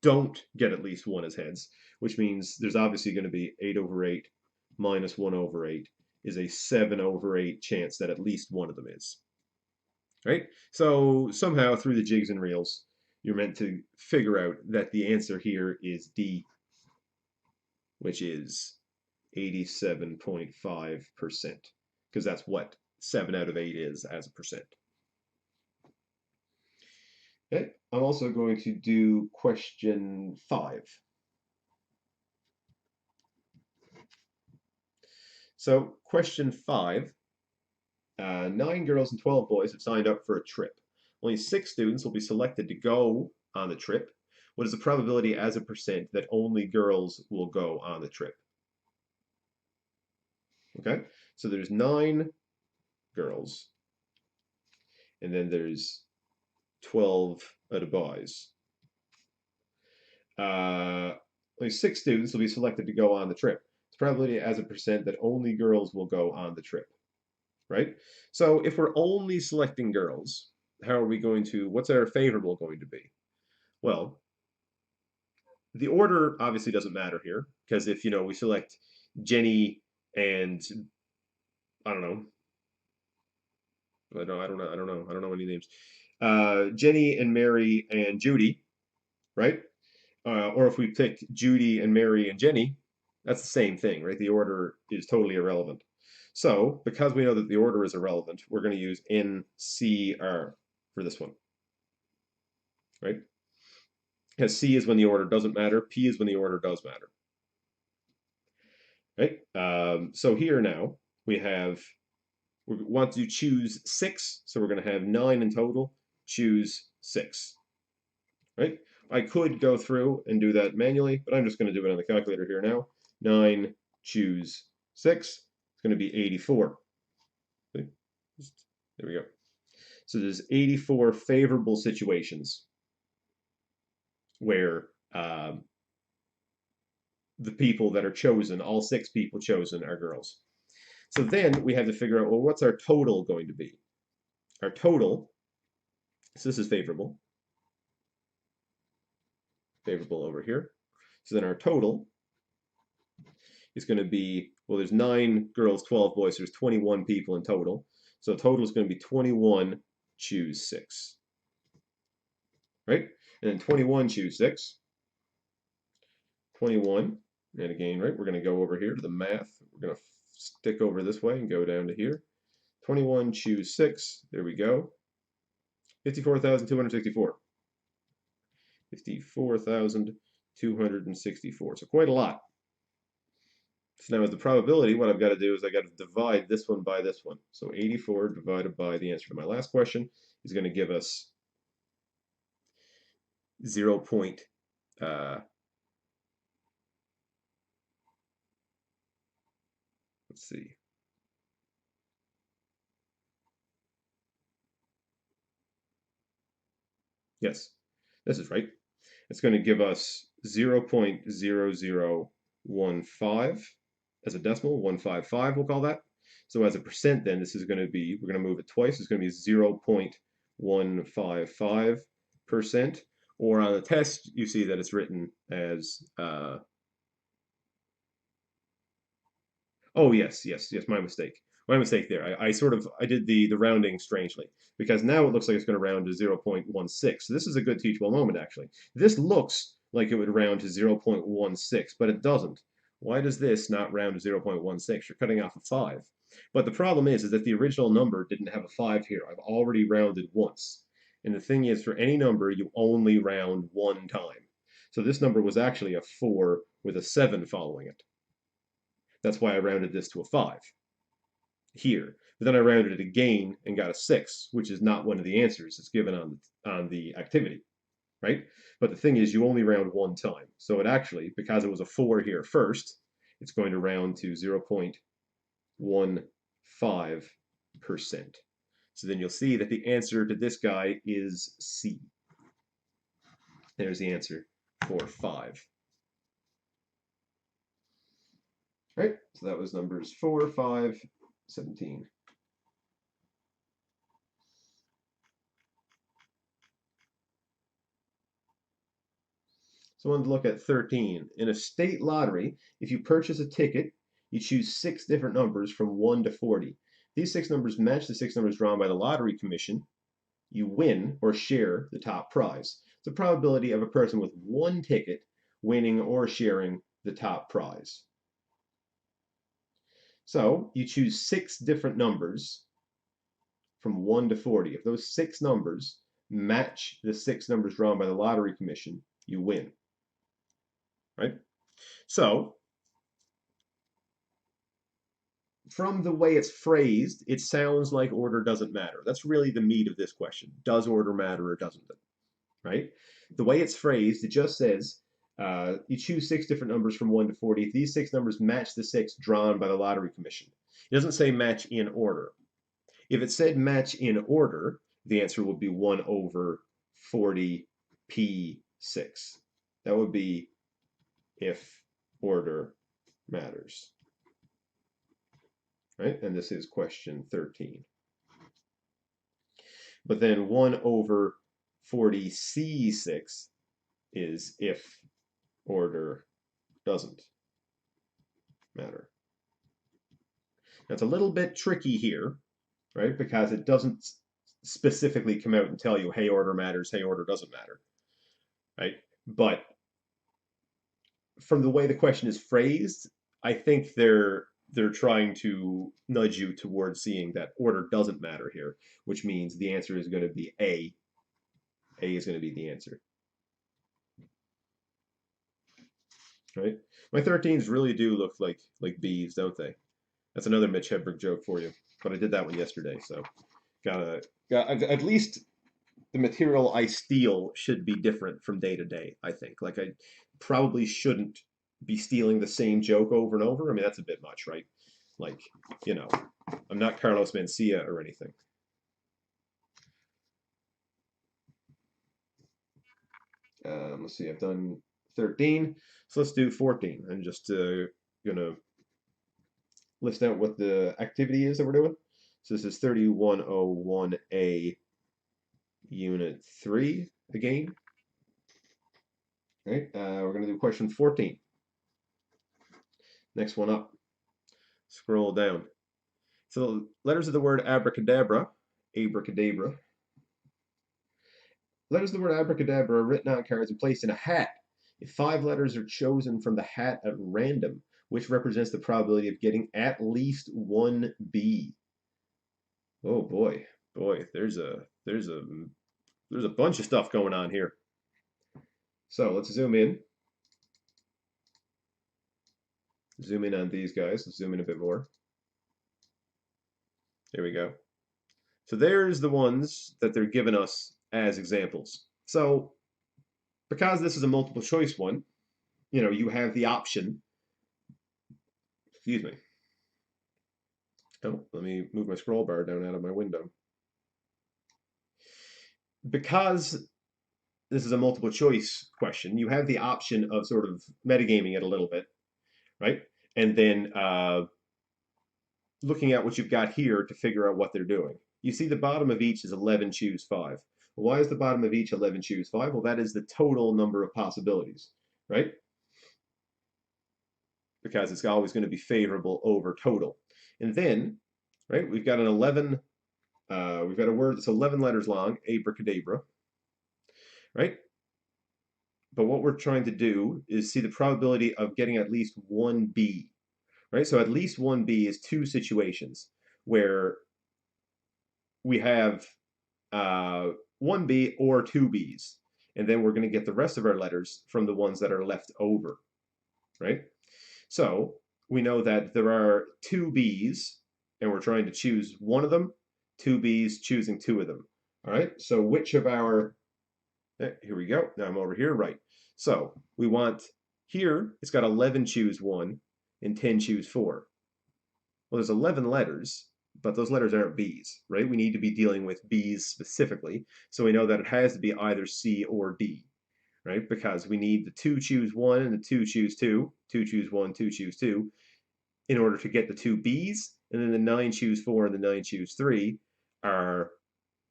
[SPEAKER 1] don't get at least 1 as heads, which means there's obviously going to be 8 over 8 minus 1 over 8 is a 7 over 8 chance that at least one of them is. Right? So somehow through the jigs and reels, you're meant to figure out that the answer here is D, which is 87.5%, because that's what 7 out of 8 is as a percent. Okay, I'm also going to do question 5. So question 5, 9 girls and 12 boys have signed up for a trip. Only 6 students will be selected to go on the trip. What is the probability as a percent that only girls will go on the trip? Okay, so there's 9 girls, and then there's 12 of the boys. only 6 students will be selected to go on the trip. It's probability as a percent that only girls will go on the trip, right? So if we're only selecting girls, how are we going to, what's our favorable going to be? Well, the order obviously doesn't matter here because if, we select Jenny and I don't know, I don't know any names. Jenny and Mary and Judy, right? Or if we pick Judy and Mary and Jenny, that's the same thing, right? The order is totally irrelevant. So, because we know that the order is irrelevant, we're going to use NCR for this one, right? Because C is when the order doesn't matter, P is when the order does matter, right? So here now we want to choose 6, so we're going to have 9 in total. Choose 6, right? I could go through and do that manually, but I'm just going to do it on the calculator here now. 9, choose 6. It's going to be 84. There we go. So there's 84 favorable situations where the people that are chosen, all 6 people chosen, are girls. So then we have to figure out, well, what's our total going to be? Our total, so this is favorable over here. So then our total is going to be, well, there's 9 girls, 12 boys, so there's 21 people in total. So total is going to be 21, choose 6, right? And then 21, choose 6. 21, and again, right, we're going to go over here to the math. We're going to stick over this way and go down to here. 21, choose 6. There we go. 54,264. 54,264. So quite a lot. So now as the probability, what I've got to do is I got to divide this one by this one. So 84 divided by the answer to my last question is going to give us 0. Let's see. Yes, this is right. It's going to give us 0.0015 as a decimal, 155 we'll call that. So as a percent then, this is going to be, we're going to move it twice, it's going to be 0.155%. Or on the test, you see that it's written as oh yes, my mistake. My mistake there. I did the rounding strangely because now it looks like it's going to round to 0.16. So this is a good teachable moment actually. This looks like it would round to 0.16, but it doesn't. Why does this not round to 0.16? You're cutting off a 5. But the problem is that the original number didn't have a 5 here. I've already rounded once. And the thing is, for any number, you only round one time. So this number was actually a 4 with a 7 following it. That's why I rounded this to a 5 here. But then I rounded it again and got a 6, which is not one of the answers that's given on the activity, right? But the thing is, you only round one time. So it actually, because it was a 4 here first, it's going to round to 0.15%. So then you'll see that the answer to this guy is C. There's the answer for 5. Right, so that was numbers 4, 5, 17. So I wanted to look at 13. In a state lottery, if you purchase a ticket, you choose 6 different numbers from 1 to 40. These 6 numbers match the 6 numbers drawn by the lottery commission. You win or share the top prize. It's a probability of a person with 1 ticket winning or sharing the top prize. So you choose 6 different numbers from 1 to 40. If those 6 numbers match the 6 numbers drawn by the lottery commission, you win. Right? So from the way it's phrased, it sounds like order doesn't matter. That's really the meat of this question. Does order matter or doesn't it? Right? The way it's phrased, it just says you choose 6 different numbers from 1 to 40. If these 6 numbers match the 6 drawn by the lottery commission, it doesn't say match in order. If it said match in order, the answer would be 1 over 40 P6. That would be if order matters, right? And this is question 13. But then 1 over 40c6 is if order doesn't matter. Now, it's a little bit tricky here, right? Because it doesn't specifically come out and tell you, hey, order matters, hey, order doesn't matter, right? But from the way the question is phrased, I think they're trying to nudge you towards seeing that order doesn't matter here, which means the answer is going to be A. A is going to be the answer. Right? My 13s really do look like B's, don't they? That's another Mitch Hedberg joke for you. But I did that one yesterday, so got at least the material I steal should be different from day to day, I think. Like I probably shouldn't be stealing the same joke over and over. I mean, that's a bit much, right? Like, you know, I'm not Carlos Mencia or anything. Let's see, I've done 13. So let's do 14. I'm just going to list out what the activity is that we're doing. So this is 3101A Unit 3 again. Right, we're going to do question 14. Next one up. Scroll down. So letters of the word abracadabra, abracadabra. Letters of the word abracadabra are written on cards and placed in a hat. If 5 letters are chosen from the hat at random, which represents the probability of getting at least one B. Oh boy, there's a bunch of stuff going on here. So let's zoom in. Zoom in on these guys. Let's zoom in a bit more. There we go. So there's the ones that they're giving us as examples. So because this is a multiple choice one, you know, you have the option. Excuse me. Oh, let me move my scroll bar down out of my window. Because this is a multiple choice question, you have the option of sort of metagaming it a little bit, right? And then looking at what you've got here to figure out what they're doing. You see the bottom of each is 11, choose 5. Well, why is the bottom of each 11, choose 5? Well, that is the total number of possibilities, right? Because it's always going to be favorable over total. And then, right, we've got an 11, we've got a word that's 11 letters long, abracadabra, right? But what we're trying to do is see the probability of getting at least one B, right? So at least one B is 2 situations where we have 1B or 2Bs. And then we're going to get the rest of our letters from the ones that are left over, right? So we know that there are 2Bs, and we're trying to choose one of them, 2Bs choosing 2 of them. All right, so which of our, here we go, now I'm over here, right. So we want, here, it's got 11 choose 1 and 10 choose 4. Well, there's 11 letters, but those letters aren't Bs, right? We need to be dealing with Bs specifically. So we know that it has to be either C or D, right? Because we need the 2 choose 1 and the 2 choose 2, 2 choose 1, 2 choose 2, in order to get the 2 Bs. And then the 9 choose 4 and the 9 choose 3 are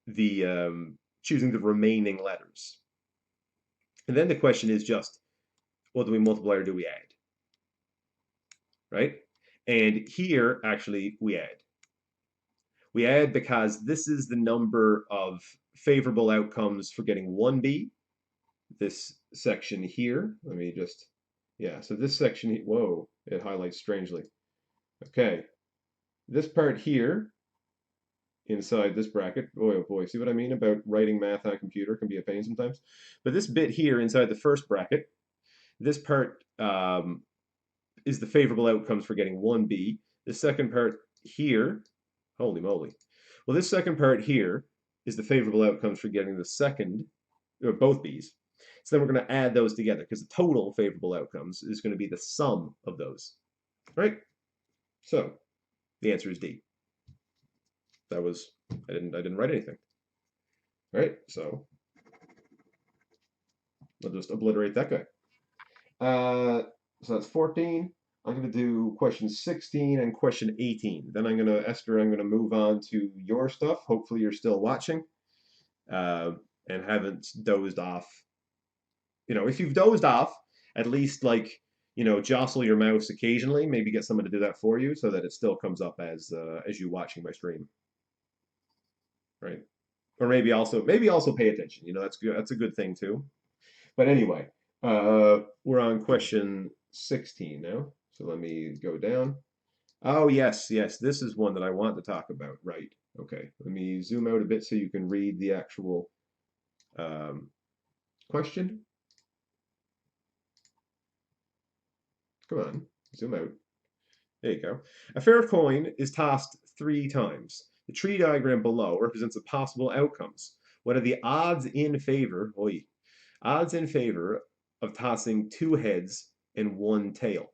[SPEAKER 1] the choosing the remaining letters. And then the question is just, well, do we multiply or do we add? Right? And here, actually, we add. We add because this is the number of favorable outcomes for getting 1B. This section here, let me just, yeah, so this section, whoa, it highlights strangely. Okay, this part here, inside this bracket, boy, oh boy, see what I mean about writing math on a computer can be a pain sometimes. But this bit here inside the first bracket, this part is the favorable outcomes for getting 1B. The second part here, holy moly. Well, this second part here is the favorable outcomes for getting the second, or both Bs. So then we're going to add those together because the total favorable outcomes is going to be the sum of those, right? So the answer is D. That was, I didn't write anything. All right, so I'll just obliterate that guy. So that's 14. I'm going to do question 16 and question 18. Then Esther, I'm going to move on to your stuff. Hopefully you're still watching uh, and haven't dozed off. If you've dozed off, at least jostle your mouse occasionally. Maybe get someone to do that for you so that it still comes up as you watching my stream, right? Or maybe also pay attention. That's good. That's a good thing too. But anyway, we're on question 16 now. So let me go down. Oh, yes, yes. This is one that I want to talk about. Right. Okay. Let me zoom out a bit so you can read the actual um, question. Come on, zoom out. There you go. A fair coin is tossed 3 times. The tree diagram below represents the possible outcomes. What are the odds in favor of tossing 2 heads and 1 tail?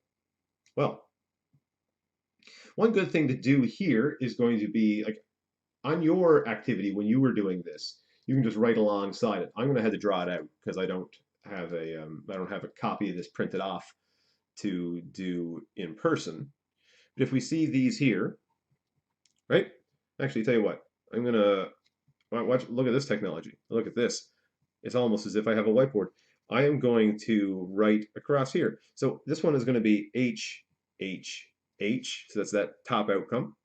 [SPEAKER 1] Well, one good thing to do here is going to be like on your activity when you were doing this, you can just write alongside it. I'm going to have to draw it out because I don't have a copy of this printed off to do in person. But if we see these here, right? Actually, tell you what, I'm gonna look at this technology. Look at this. It's almost as if I have a whiteboard. I am going to write across here. So this one is going to be H, H, H. So that's that top outcome.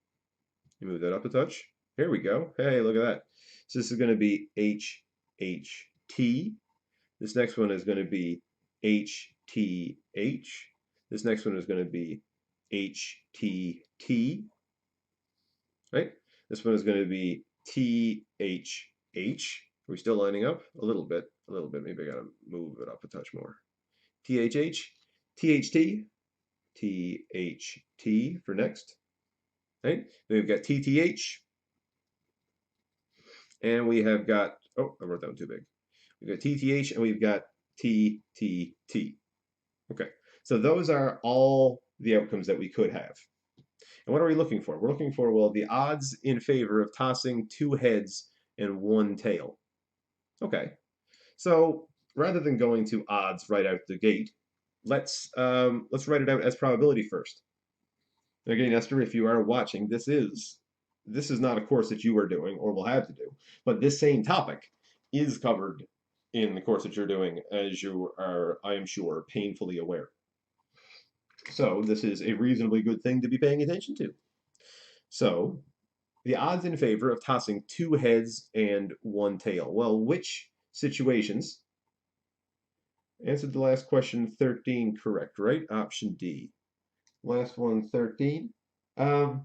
[SPEAKER 1] You move that up a touch. Here we go. Hey, look at that. So this is going to be H, H, T. This next one is going to be H, T, H. This next one is going to be H, T, T. Right? This one is going to be T, H, H. Are we still lining up? A little bit. A little bit. Maybe I got to move it up a touch more. T, H, H. T, H, T. T, H, T for next. Right? Then we've got T, T, H. And we have got, oh, I wrote that one too big. We've got T, T, H, and we've got T, T, T. Okay. So those are all the outcomes that we could have. And what are we looking for? We're looking for, well, the odds in favor of tossing 2 heads and 1 tail. Okay, so rather than going to odds right out the gate, let's write it out as probability first. Again, Esther, if you are watching, this is not a course that you are doing or will have to do, but this same topic is covered in the course that you're doing, as you are, I am sure, painfully aware. So this is a reasonably good thing to be paying attention to. So the odds in favor of tossing 2 heads and 1 tail. Well, which situations? Answered the last question 13 correct, right? Option D. Last one 13. Um,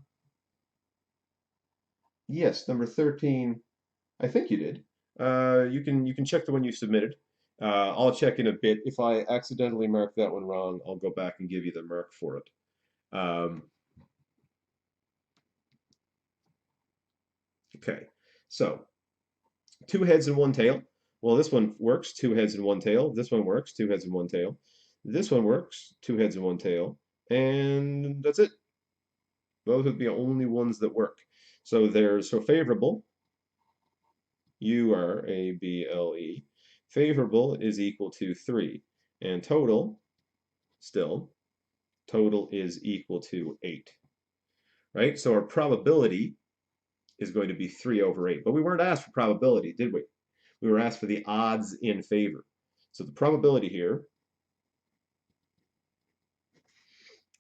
[SPEAKER 1] yes, number 13. I think you did. You can check the one you submitted. I'll check in a bit. If I accidentally mark that one wrong, I'll go back and give you the mark for it. Okay, so 2 heads and 1 tail. Well, this one works, 2 heads and 1 tail. This one works, 2 heads and 1 tail. This one works, 2 heads and 1 tail. And that's it. Those are the only ones that work. So there's, so favorable, U-R-A-B-L-E, favorable is equal to 3. And total, still, total is equal to 8. Right? So our probability is going to be 3/8. But we weren't asked for probability, did we? We were asked for the odds in favor. So the probability here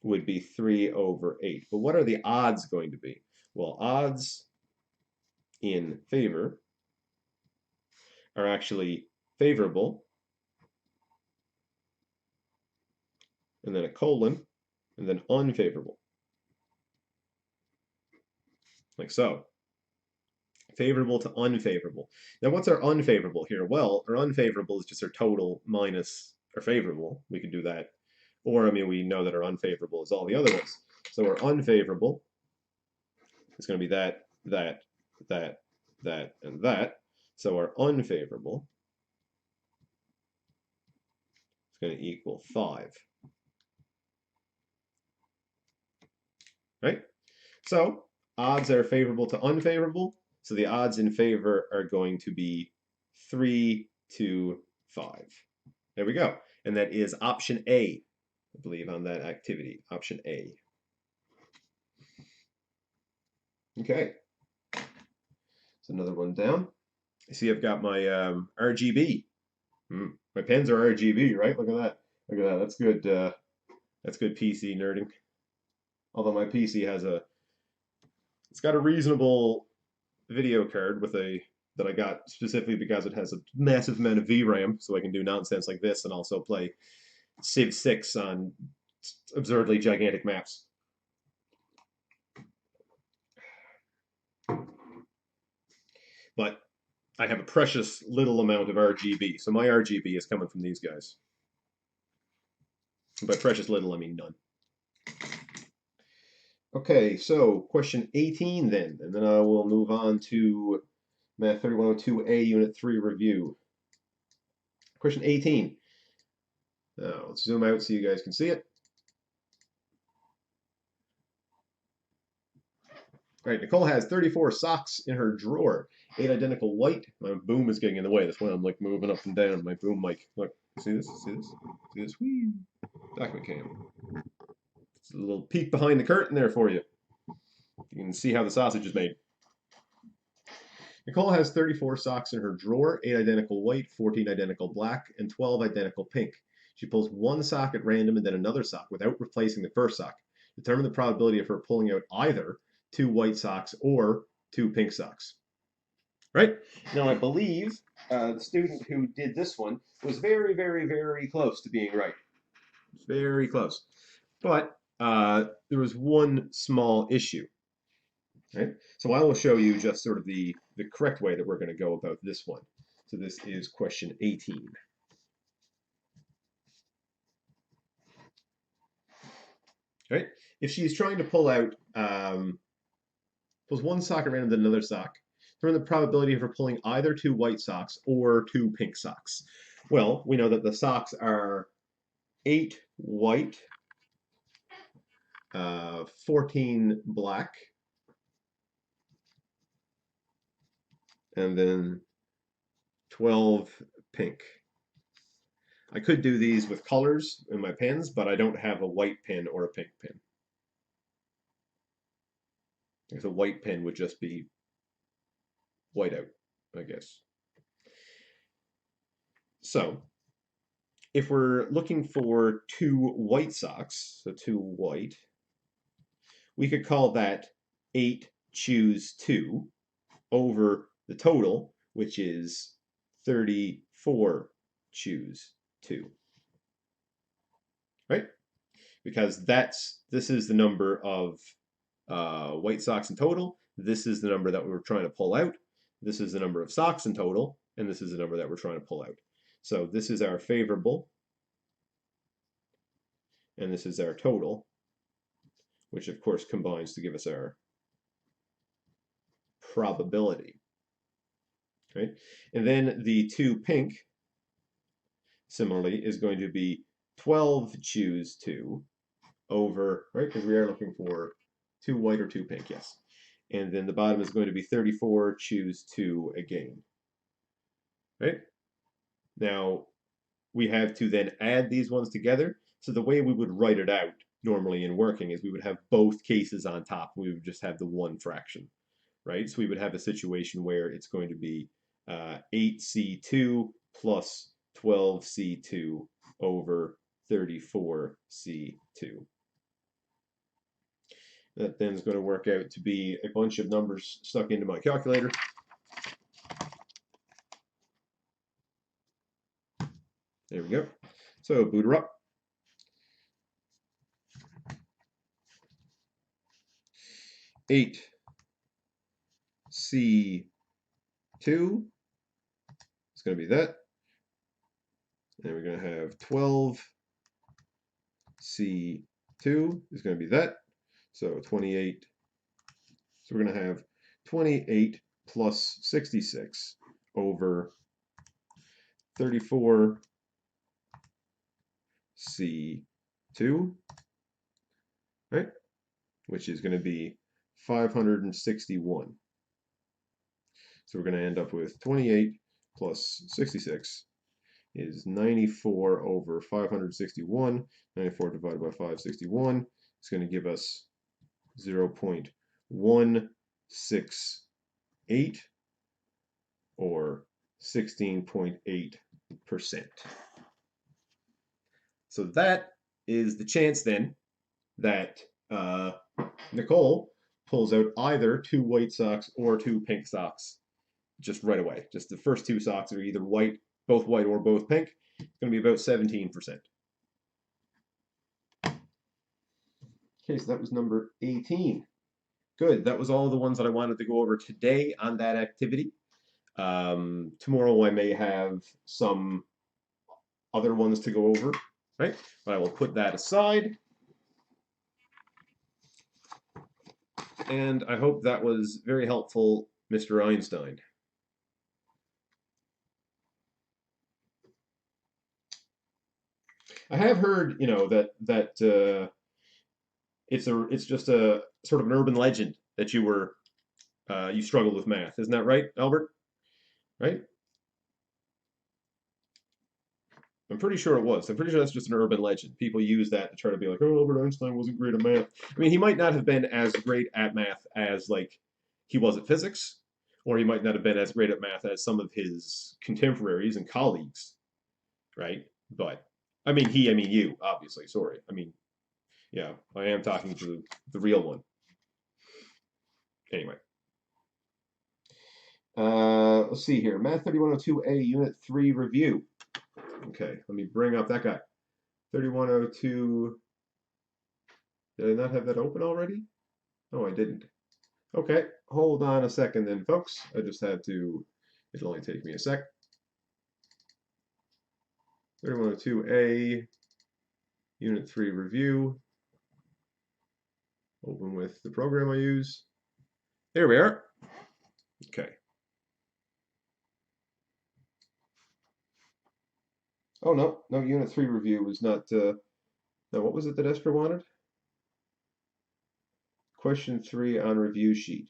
[SPEAKER 1] would be 3/8. But what are the odds going to be? Well, odds in favor are actually favorable, and then a colon, and then unfavorable. Like so. Favorable to unfavorable. Now, what's our unfavorable here? Well, our unfavorable is just our total minus our favorable. We could do that. Or, I mean, we know that our unfavorable is all the other ones. So our unfavorable is going to be that, that, that, that, and that. So our unfavorable is going to equal 5. Right? So odds are favorable to unfavorable. So the odds in favor are going to be 3 to 5. There we go. And that is option A, I believe, on that activity. Option A. Okay, so another one down. I see I've got my RGB. My pens are RGB, right? Look at that. Look at that. That's good. That's good PC nerding. Although my PC has it's got a reasonable video card with a that I got specifically because it has a massive amount of VRAM, so I can do nonsense like this and also play Civ 6 on absurdly gigantic maps. But I have a precious little amount of RGB, so my RGB is coming from these guys. By precious little, I mean none. Okay, so question 18 then, and then I will move on to Math 3102A Unit 3 review. Question 18. Now, let's zoom out so you guys can see it. All right, Nicole has 34 socks in her drawer, 8 identical white. My boom is getting in the way. That's why I'm like moving up and down my boom mic. Look, see this? See this? See this? Whee! Document cam. It's a little peek behind the curtain there for you. You can see how the sausage is made. Nicole has 34 socks in her drawer, 8 identical white, 14 identical black, and 12 identical pink. She pulls one sock at random and then another sock without replacing the first sock. Determine the probability of her pulling out either 2 white socks or 2 pink socks. Right? Now, I believe the student who did this one was very, very, very close to being right. Very close. But there was one small issue. Right? So I will show you just sort of the correct way that we're going to go about this one. So this is question 18. Right? If she's trying to pull out, pulls one sock at random, then another sock, determine the probability of her pulling either 2 white socks or 2 pink socks. Well, we know that the socks are 8 white, 14 black, and then 12 pink. I could do these with colors in my pens, but I don't have a white pen or a pink pen. Because a white pen would just be white out, I guess. So, if we're looking for 2 white socks, so 2 white, we could call that 8 choose 2 over the total, which is 34 choose 2. Right? Because this is the number of white socks in total. This is the number that we're trying to pull out. This is the number of socks in total, and this is the number that we're trying to pull out. So this is our favorable, and this is our total, which of course combines to give us our probability. Right? And then the 2 pink, similarly, is going to be 12 choose 2 over, right, because we are looking for 2 white or 2 pink, yes. And then the bottom is going to be 34 choose 2 again. Right? Now, we have to then add these ones together. So the way we would write it out normally in working is we would have both cases on top. We would just have the one fraction, right? So we would have a situation where it's going to be 8C2 plus 12C2 over 34C2. That then is going to work out to be a bunch of numbers stuck into my calculator. There we go. So boot her up. Eight C2 is going to be that. And we're going to have 12 C2 is going to be that. So 28. So we're going to have 28 plus 66 over 34 C2, right? Which is going to be 561. So we're going to end up with 28 plus 66 is 94 over 561. 94 divided by 561 is going to give us 0.168 or 16.8%. So that is the chance then that Nicole pulls out either 2 white socks or 2 pink socks just right away. Just the first 2 socks are either white, both white or both pink. It's going to be about 17%. Okay, so that was number 18. Good. That was all the ones that I wanted to go over today on that activity. Tomorrow I may have some other ones to go over, right? But I will put that aside. And I hope that was very helpful, Mr. Einstein. I have heard, that it's just a sort of an urban legend that you struggled with math. Isn't that right, Albert? Right? I'm pretty sure it was. I'm pretty sure that's just an urban legend. People use that to try to be like, oh, Albert Einstein wasn't great at math. I mean, he might not have been as great at math as like he was at physics, or he might not have been as great at math as some of his contemporaries and colleagues, right? But I mean you, obviously. Sorry. I mean, yeah, I am talking to the real one. Anyway, let's see here. Math 3102A, Unit 3 review. Okay, let me bring up that guy. 3102. Did I not have that open already? No, I didn't. Okay, hold on a second then, folks. I just had to, it'll only take me a sec. 3102A, Unit 3 review. Open with the program I use. There we are. Okay. Oh, no, no, Unit 3 review was not, no, what was it that Esther wanted? Question 3 on review sheet.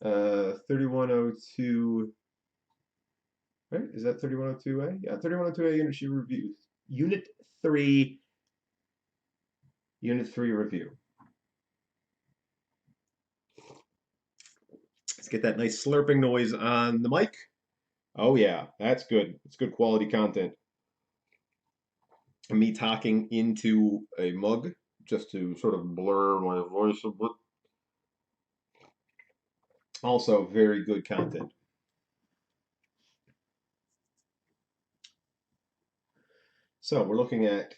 [SPEAKER 1] 3102, right? Is that 3102A? Yeah, 3102A Unit sheet review. Unit 3 review. Let's get that nice slurping noise on the mic. Oh yeah, that's good. It's good quality content. Me talking into a mug just to sort of blur my voice a bit. Also very good content. So we're looking at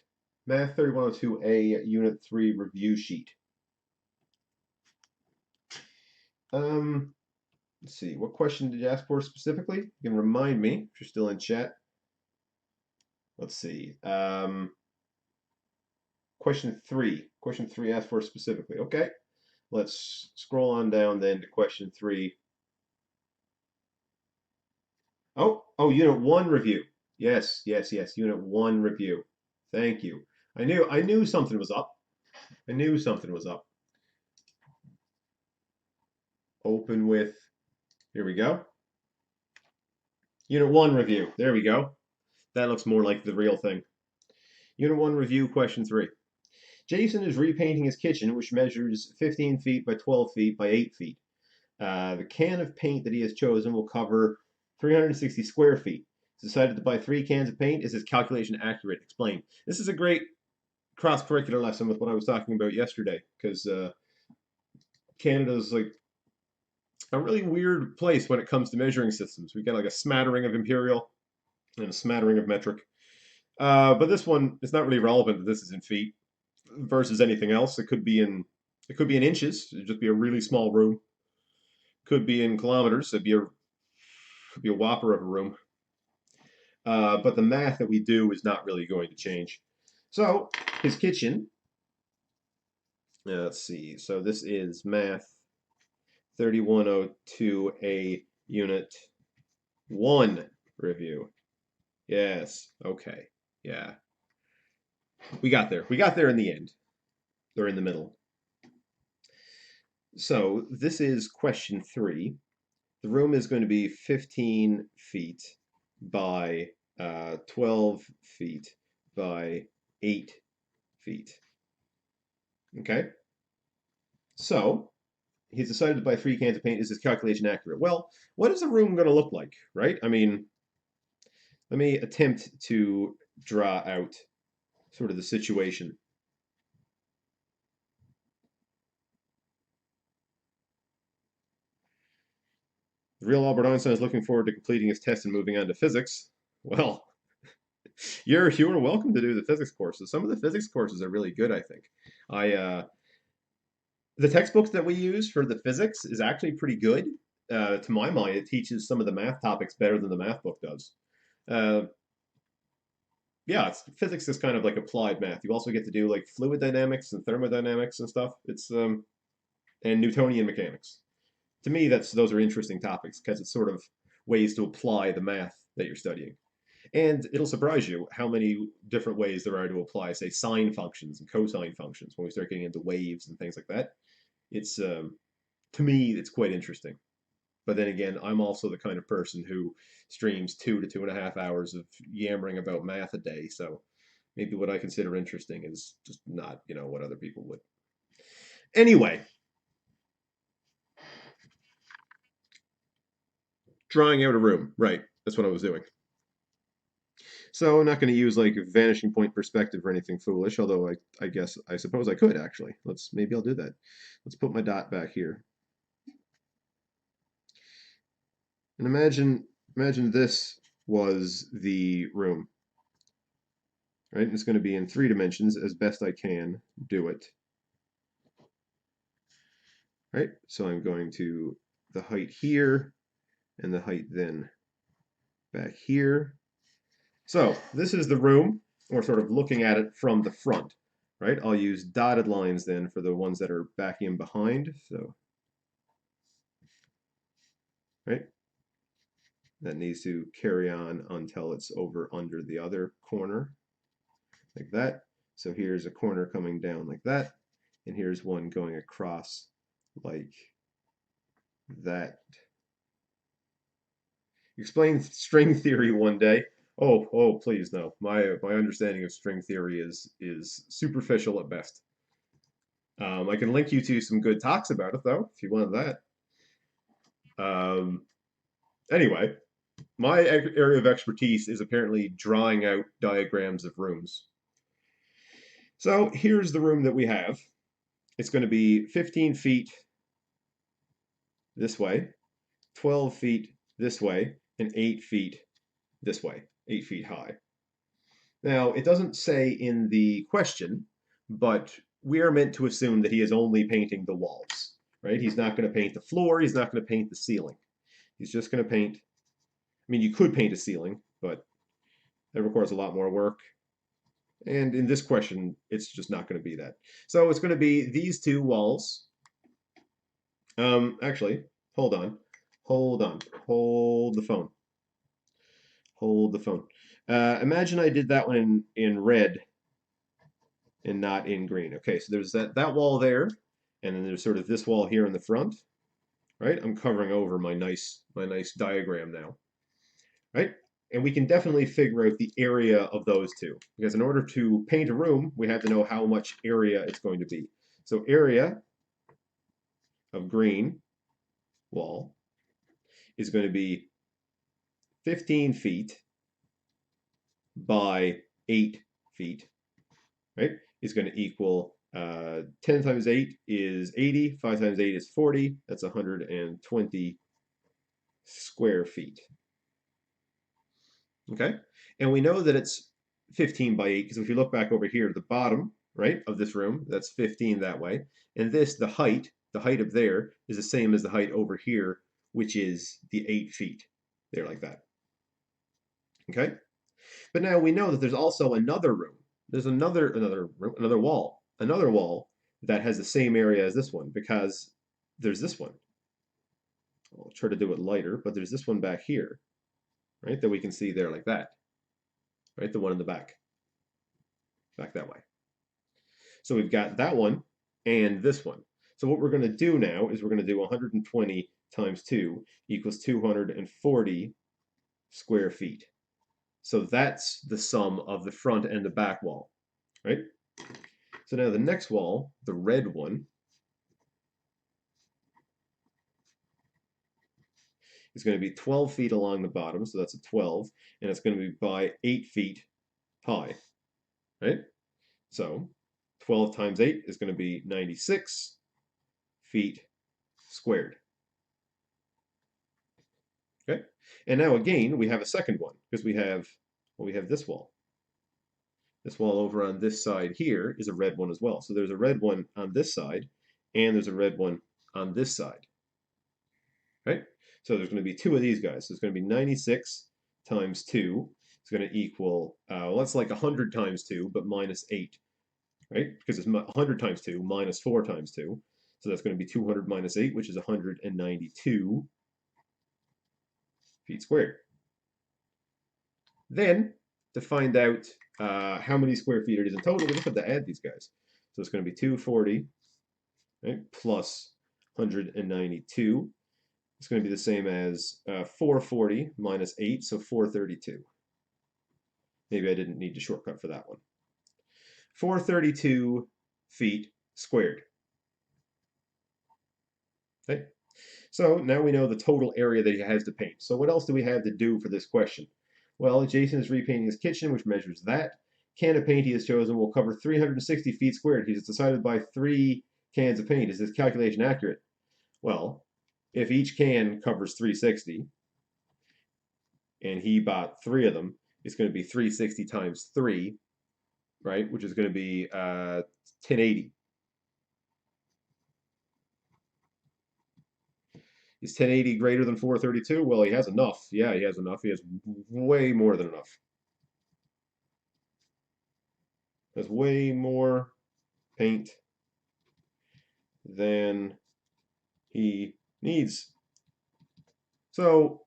[SPEAKER 1] Math 3102A Unit 3 review sheet. Let's see, what question did you ask for specifically? You can remind me if you're still in chat. Let's see. Question 3. Question 3 asked for specifically. Okay. Let's scroll on down then to question 3. Oh, Unit 1 review. Yes. Unit 1 review. Thank you. I knew something was up. I knew something was up. Open with, here we go. Unit 1 review. There we go. That looks more like the real thing. Unit 1 review, question 3. Jason is repainting his kitchen, which measures 15 feet by 12 feet by 8 feet. The can of paint that he has chosen will cover 360 square feet. He's decided to buy 3 cans of paint. Is his calculation accurate? Explain. This is a great cross-curricular lesson with what I was talking about yesterday, because Canada's like a really weird place when it comes to measuring systems. We've got like a smattering of imperial and a smattering of metric. But this one, it's not really relevant that this is in feet versus anything else. It could be in inches. It'd just be a really small room. Could be in kilometers. It'd be a whopper of a room. But the math that we do is not really going to change. So his kitchen. Let's see. So this is math 3102A Unit 1 review. Yes. Okay. Yeah. We got there. We got there in the end. Or in the middle. So this is question 3. The room is going to be 15 feet by 12 feet by 8 feet. Okay, so he's decided to buy 3 cans of paint. Is his calculation accurate? Well, what is the room going to look like, right? I mean, let me attempt to draw out sort of the situation. The real Albert Einstein is looking forward to completing his test and moving on to physics. Well, you're welcome to do the physics courses. Some of the physics courses are really good, I think. I The textbooks that we use for the physics is actually pretty good. To my mind, it teaches some of the math topics better than the math book does. Uh, yeah, physics is kind of like applied math. You also get to do like fluid dynamics and thermodynamics and stuff. It's and Newtonian mechanics. To me, that's those are interesting topics because it's sort of ways to apply the math that you're studying. And it'll surprise you how many different ways there are to apply, say, sine functions and cosine functions when we start getting into waves and things like that. It's To me, it's quite interesting. But then again, I'm also the kind of person who streams 2 to 2.5 hours of yammering about math a day. So maybe what I consider interesting is just not, what other people would. Anyway, drawing out a room. Right. That's what I was doing. So I'm not going to use like a vanishing point perspective or anything foolish, although I suppose I could actually. Maybe I'll do that. Let's put my dot back here. And imagine this was the room. Right? It's going to be in 3 dimensions as best I can do it. Right? So I'm going to the height here and the height then back here. So this is the room. We're sort of looking at it from the front, right? I'll use dotted lines then for the ones that are back in behind. So, right? That needs to carry on until it's over under the other corner, like that. So here's a corner coming down like that, and here's one going across like that. Explain string theory one day. Oh, please no. My understanding of string theory is superficial at best. I can link you to some good talks about it though, if you want that. Um, anyway, my area of expertise is apparently drawing out diagrams of rooms. So here's the room that we have. It's going to be 15 feet this way, 12 feet this way, and 8 feet this way, 8 feet high. Now, it doesn't say in the question, but we are meant to assume that he is only painting the walls, right? He's not going to paint the floor. He's not going to paint the ceiling. He's just going to paint. I mean, you could paint a ceiling, but that requires a lot more work. And in this question, it's just not going to be that. So it's going to be these two walls. Actually, hold on. Hold on. Hold the phone. Hold the phone. Imagine I did that one in red and not in green. Okay, so there's that wall there, and then there's sort of this wall here in the front, right? I'm covering over my nice diagram now, right? And we can definitely figure out the area of those two, because in order to paint a room, we have to know how much area it's going to be. So area of green wall is going to be 15 feet by 8 feet, right? Is going to equal 10 times 8 is 80, 5 times 8 is 40, that's 120 square feet. Okay? And we know that it's 15 by 8 because if you look back over here at the bottom, right, of this room, that's 15 that way. And this, the height up there is the same as the height over here, which is the 8 feet. There, like that. Okay? But now we know that there's also another room. There's another wall that has the same area as this one because there's this one. I'll try to do it lighter, but there's this one back here, right, that we can see there like that, right, the one in the back that way. So we've got that one and this one. So what we're going to do now is we're going to do 120 times 2 equals 240 square feet. So that's the sum of the front and the back wall, right? So now the next wall, the red one, is going to be 12 feet along the bottom, so that's a 12, and it's going to be by 8 feet high, right? So 12 times 8 is going to be 96 feet squared. Okay, and now again we have a second one because we have this wall. This wall over on this side here is a red one as well. So there's a red one on this side, and there's a red one on this side. Right? So there's going to be two of these guys. So it's going to be 96 times 2. It's going to equal, well, that's like 100 times 2, but minus 8. Right? Because it's 100 times 2 minus 4 times 2. So that's going to be 200 minus 8, which is 192 feet squared. Then, to find out how many square feet it is in total, we just have to add these guys. So it's going to be 240, right, plus 192. It's going to be the same as 440 minus 8, so 432. Maybe I didn't need to shortcut for that one. 432 feet squared. Okay. So now we know the total area that he has to paint. So what else do we have to do for this question? Well, Jason is repainting his kitchen, which measures that. Can of paint he has chosen will cover 360 feet squared. He's decided to buy 3 cans of paint. Is this calculation accurate? Well, if each can covers 360, and he bought 3 of them, it's going to be 360 times 3, right? Which is going to be 1080. Is 1080 greater than 432? Well, he has enough. Yeah, he has enough. He has way more than enough. Has way more paint than he needs. So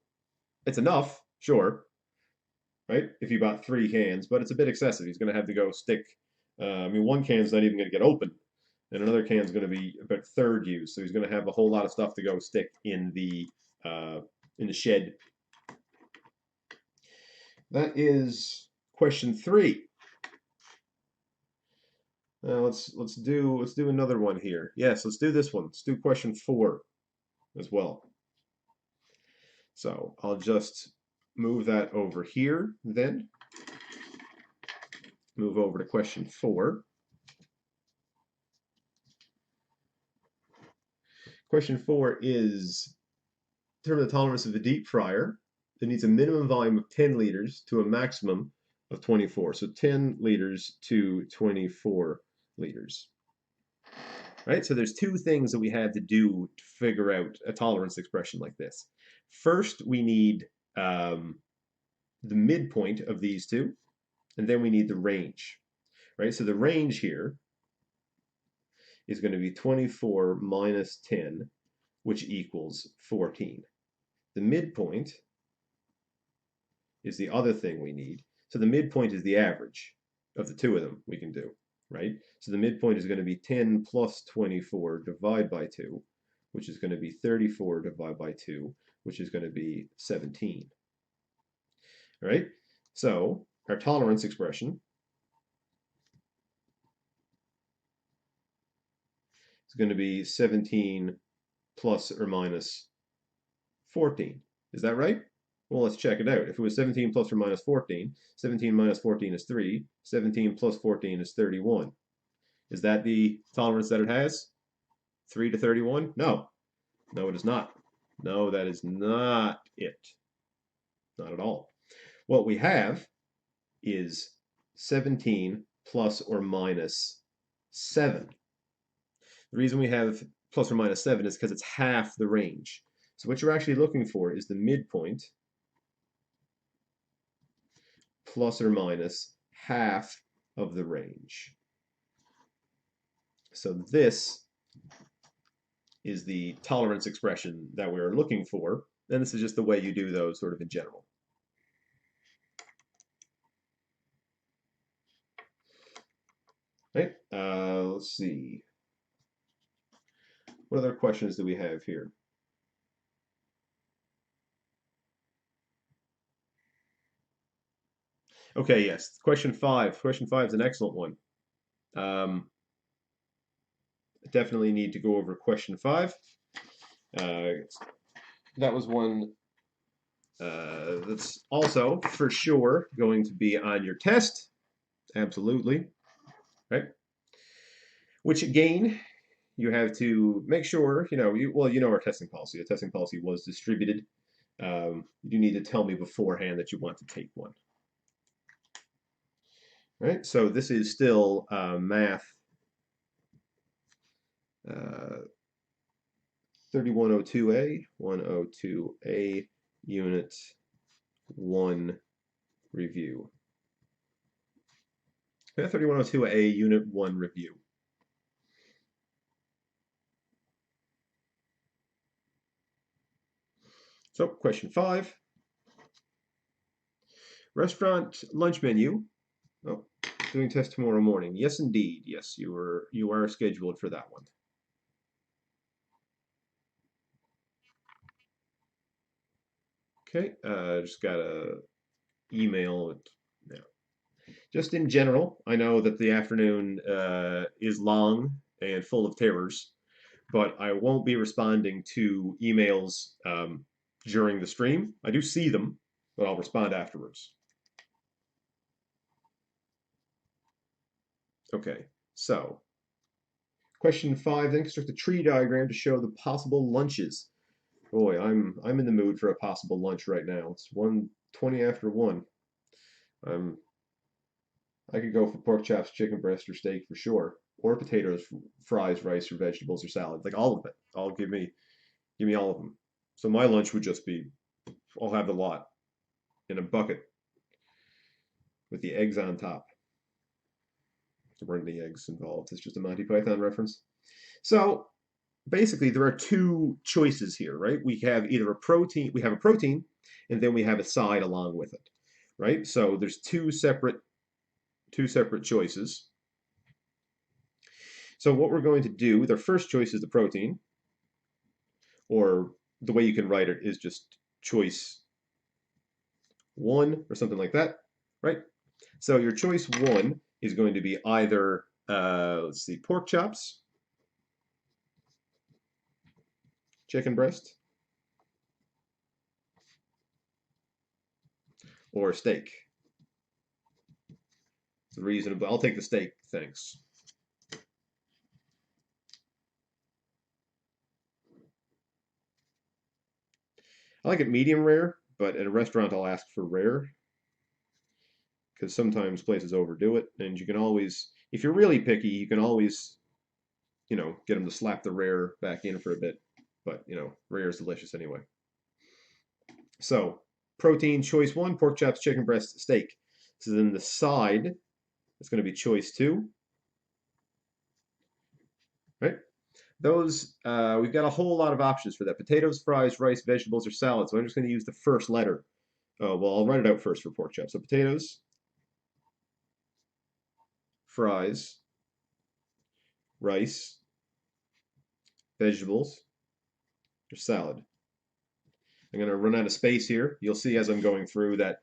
[SPEAKER 1] it's enough, sure, right? If you bought 3 cans, but it's a bit excessive. He's going to have to go stick. I mean, one can's not even going to get open, and another can's going to be about third use. So he's going to have a whole lot of stuff to go stick in the shed. That is question 3. Let's do another one here. Yes, let's do this one. Let's do question 4 as well. So I'll just move that over here then. Move over to question 4. Question 4 is determine the tolerance of the deep fryer that needs a minimum volume of 10 liters to a maximum of 24. So 10 liters to 24 liters. Right? So there's 2 things that we have to do to figure out a tolerance expression like this. First, we need the midpoint of these 2, and then we need the range. Right? So the range here is going to be 24 minus 10, which equals 14. The midpoint is the other thing we need. So the midpoint is the average of the 2 of them we can do, right? So the midpoint is going to be 10 plus 24 divided by 2, which is going to be 34 divided by 2, which is going to be 17. All right? So our tolerance expression is going to be 17 plus or minus 14. Is that right? Well, let's check it out. If it was 17 plus or minus 14, 17 minus 14 is 3, 17 plus 14 is 31. Is that the tolerance that it has? 3 to 31? No. No, it is not. No, that is not it. Not at all. What we have is 17 plus or minus 7. The reason we have plus or minus 7 is because it's half the range. So what you're actually looking for is the midpoint plus or minus half of the range. So this is the tolerance expression that we're looking for, and this is just the way you do those sort of in general. Right? Let's see. What other questions do we have here? Okay, yes. Question five. Question five is an excellent one. Um, Definitely need to go over question five. Uh, that was one that's also for sure going to be on your test. Absolutely. Right. Which again, you have to make sure, you know our testing policy. The testing policy was distributed. You need to tell me beforehand that you want to take one. Right? So this is still math uh, 3102A, 102A, Unit 1 review. Yeah, 3102A, Unit 1 review. So, question 5. Restaurant lunch menu. Oh, doing test tomorrow morning. Yes, indeed. Yes, you are scheduled for that one. Okay, just got a email. Yeah. Just in general, I know that the afternoon is long and full of terrors, but I won't be responding to emails during the stream. I do see them, but I'll respond afterwards. Okay, so question 5, then construct a tree diagram to show the possible lunches. Boy, I'm in the mood for a possible lunch right now. It's 1:20 after 1. I'm I could go for pork chops, chicken breast, or steak for sure, or potatoes, fries, rice, or vegetables, or salad. Like all of it. All give me all of them. So my lunch would just be, I'll have the lot in a bucket with the eggs on top. There weren't any eggs involved. It's just a Monty Python reference. So basically, there are two choices here, right? We have a protein, and then we have a side along with it, right? So there's two separate choices. So what we're going to do, the first choice is the protein, or the way you can write it is just choice one or something like that, right? So your choice one is going to be either, let's see, pork chops, chicken breast, or steak. It's reasonable. I'll take the steak, thanks. I like it medium rare, but at a restaurant I'll ask for rare because sometimes places overdo it, and you can always, if you're really picky, you can always, get them to slap the rare back in for a bit. But rare is delicious anyway. So protein choice one, pork chops, chicken breast, steak. So then the side is going to be choice two, right? Those we've got a whole lot of options for that: potatoes, fries, rice, vegetables, or salad. So I'm just going to use the first letter. Oh well, I'll write it out first for pork chops. So potatoes, fries, rice, vegetables, or salad. I'm going to run out of space here. You'll see as I'm going through that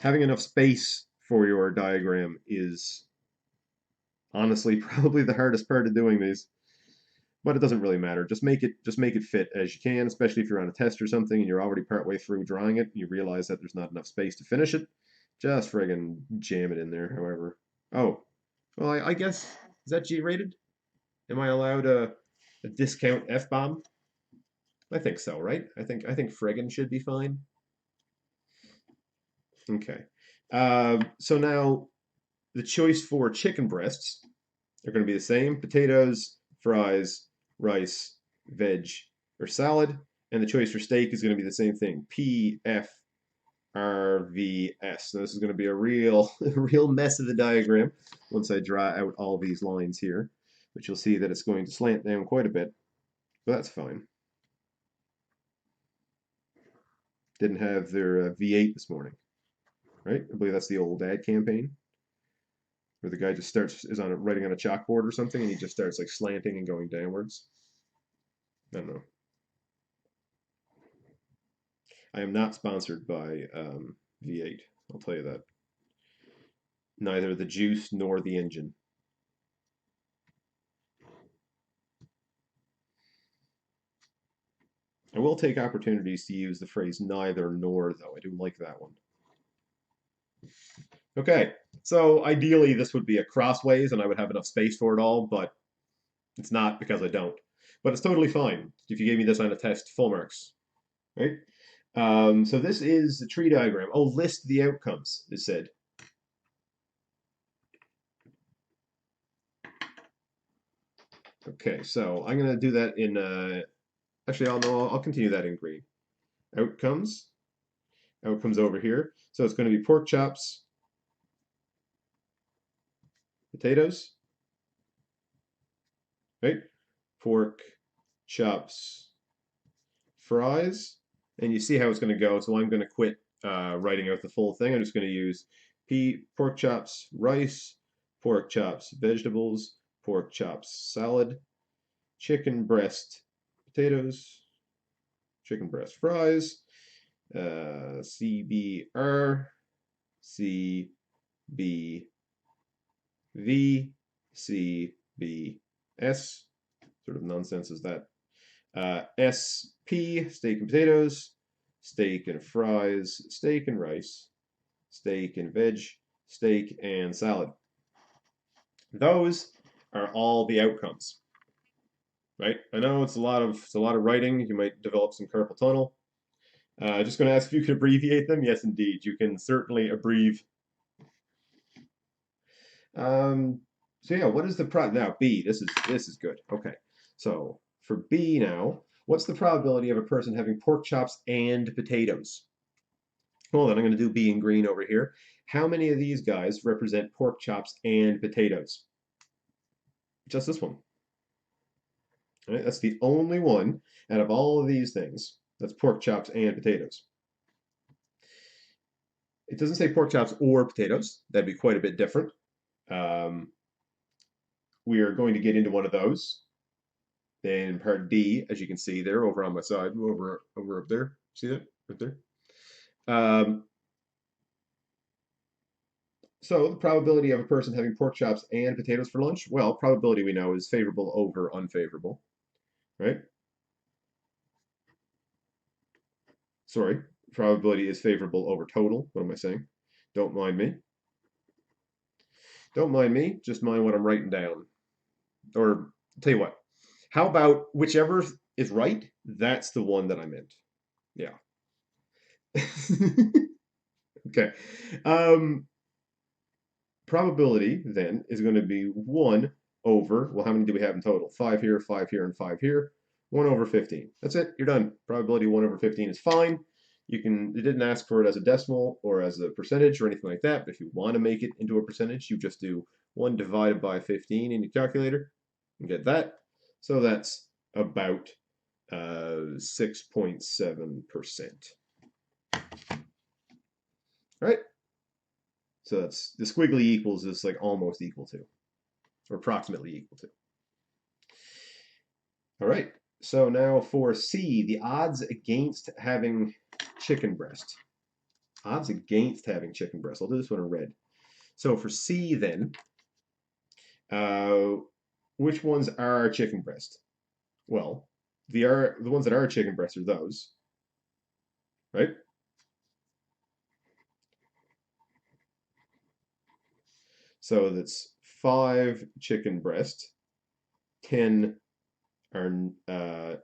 [SPEAKER 1] having enough space for your diagram is honestly probably the hardest part of doing these. But it doesn't really matter. Just make it fit as you can, especially if you're on a test or something and you're already partway through drawing it, and you realize that there's not enough space to finish it. Just friggin' jam it in there, however. Oh, well, I guess, is that G-rated? Am I allowed a discount F-bomb? I think so, right? I think friggin' should be fine. Okay. So now the choice for chicken breasts are going to be the same: potatoes, fries, rice, veg, or salad. And the choice for steak is going to be the same thing: PFRVS. Now this is going to be a real, real mess of the diagram once I draw out all these lines here, but you'll see that it's going to slant down quite a bit, but that's fine. Didn't have their V8 this morning, right? I believe that's the old ad campaign where the guy just is on writing on a chalkboard or something, and he just starts like slanting and going downwards. I don't know. I am not sponsored by V8. I'll tell you that. Neither the juice nor the engine. I will take opportunities to use the phrase neither nor, though. I do like that one. Okay, so ideally this would be a crossways and I would have enough space for it all, but it's not because I don't. But it's totally fine if you gave me this on a test, full marks, right? So this is the tree diagram. Oh, list the outcomes, it said. Okay, so I'm gonna do that in, actually, I'll continue that in green. Outcomes, outcomes over here. So it's gonna be pork chops, potatoes, right? Pork chops, fries, and you see how it's going to go. So I'm going to quit writing out the full thing. I'm just going to use pork chops, rice, pork chops, vegetables, pork chops, salad, chicken breast, potatoes, chicken breast fries, CBR, CBV, CBS. Sort of nonsense is that. SP, steak and potatoes, steak and fries, steak and rice, steak and veg, steak and salad. Those are all the outcomes, right? I know it's a lot of writing. You might develop some carpal tunnel. Just going to ask if you could abbreviate them. Yes, indeed, you can certainly abbreviate. So yeah, what is the now B? This is good. Okay, so for B now, what's the probability of a person having pork chops and potatoes? Well, then I'm going to do B in green over here. How many of these guys represent pork chops and potatoes? Just this one. All right, that's the only one out of all of these things that's pork chops and potatoes. It doesn't say pork chops or potatoes. That'd be quite a bit different. Um, we are going to get into one of those in part D, as you can see there over on my side, over up there. See that right there? Um, so the probability of a person having pork chops and potatoes for lunch, well, probability we know is favorable over unfavorable, right? Sorry, probability is favorable over total. What am I saying? Don't mind me. Don't mind me. Just mind what I'm writing down. Or tell you what. How about whichever is right? That's the one that I meant. Yeah. Okay. Um, probability then is going to be 1 over, well, how many do we have in total? 5 here, 5 here, and 5 here. 1 over 15. That's it. You're done. Probability 1 over 15 is fine. It didn't ask for it as a decimal or as a percentage or anything like that, but if you want to make it into a percentage, you just do 1 divided by 15 in your calculator and get that. So that's about 6.7%. Right? So that's the squiggly equals is like almost equal to, or approximately equal to. All right. So now for C, the odds against having chicken breast. Odds against having chicken breast. I'll do this one in red. So for C then, uh, which ones are chicken breast? Well, the ones that are chicken breast are those, right? So that's 5 chicken breast, 10 are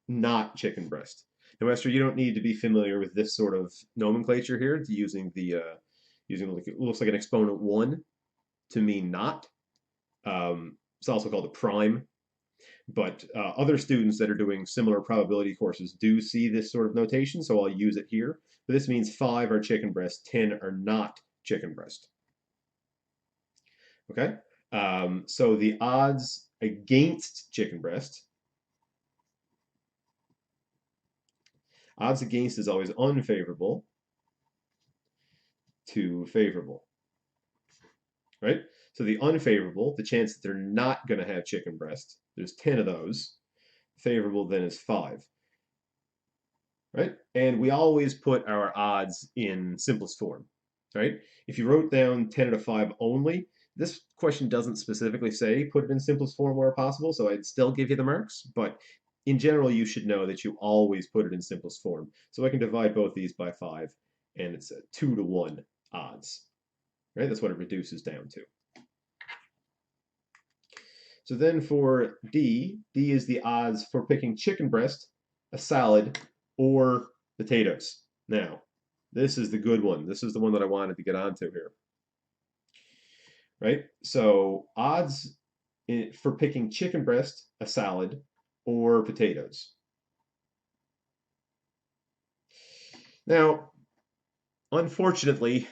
[SPEAKER 1] not chicken breast. Now, Esther, you don't need to be familiar with this sort of nomenclature here. It's using like it looks like an exponent 1 to mean not. It's also called a prime. But other students that are doing similar probability courses do see this sort of notation, so I'll use it here. But this means 5 are chicken breast, 10 are not chicken breast. Okay? So the odds against chicken breast, odds against is always unfavorable to favorable, right? So the unfavorable, the chance that they're not going to have chicken breast, there's 10 of those. Favorable then is 5, right? And we always put our odds in simplest form. right? If you wrote down 10 out of 5 only, this question doesn't specifically say put it in simplest form where possible, so I'd still give you the marks, but in general, you should know that you always put it in simplest form. So I can divide both these by 5, and it's a 2 to 1 odds, right? That's what it reduces down to. So then for D is the odds for picking chicken breast, a salad, or potatoes. Now, this is the good one. This is the one that I wanted to get onto here, right? So odds for picking chicken breast, a salad, or potatoes. Now, unfortunately,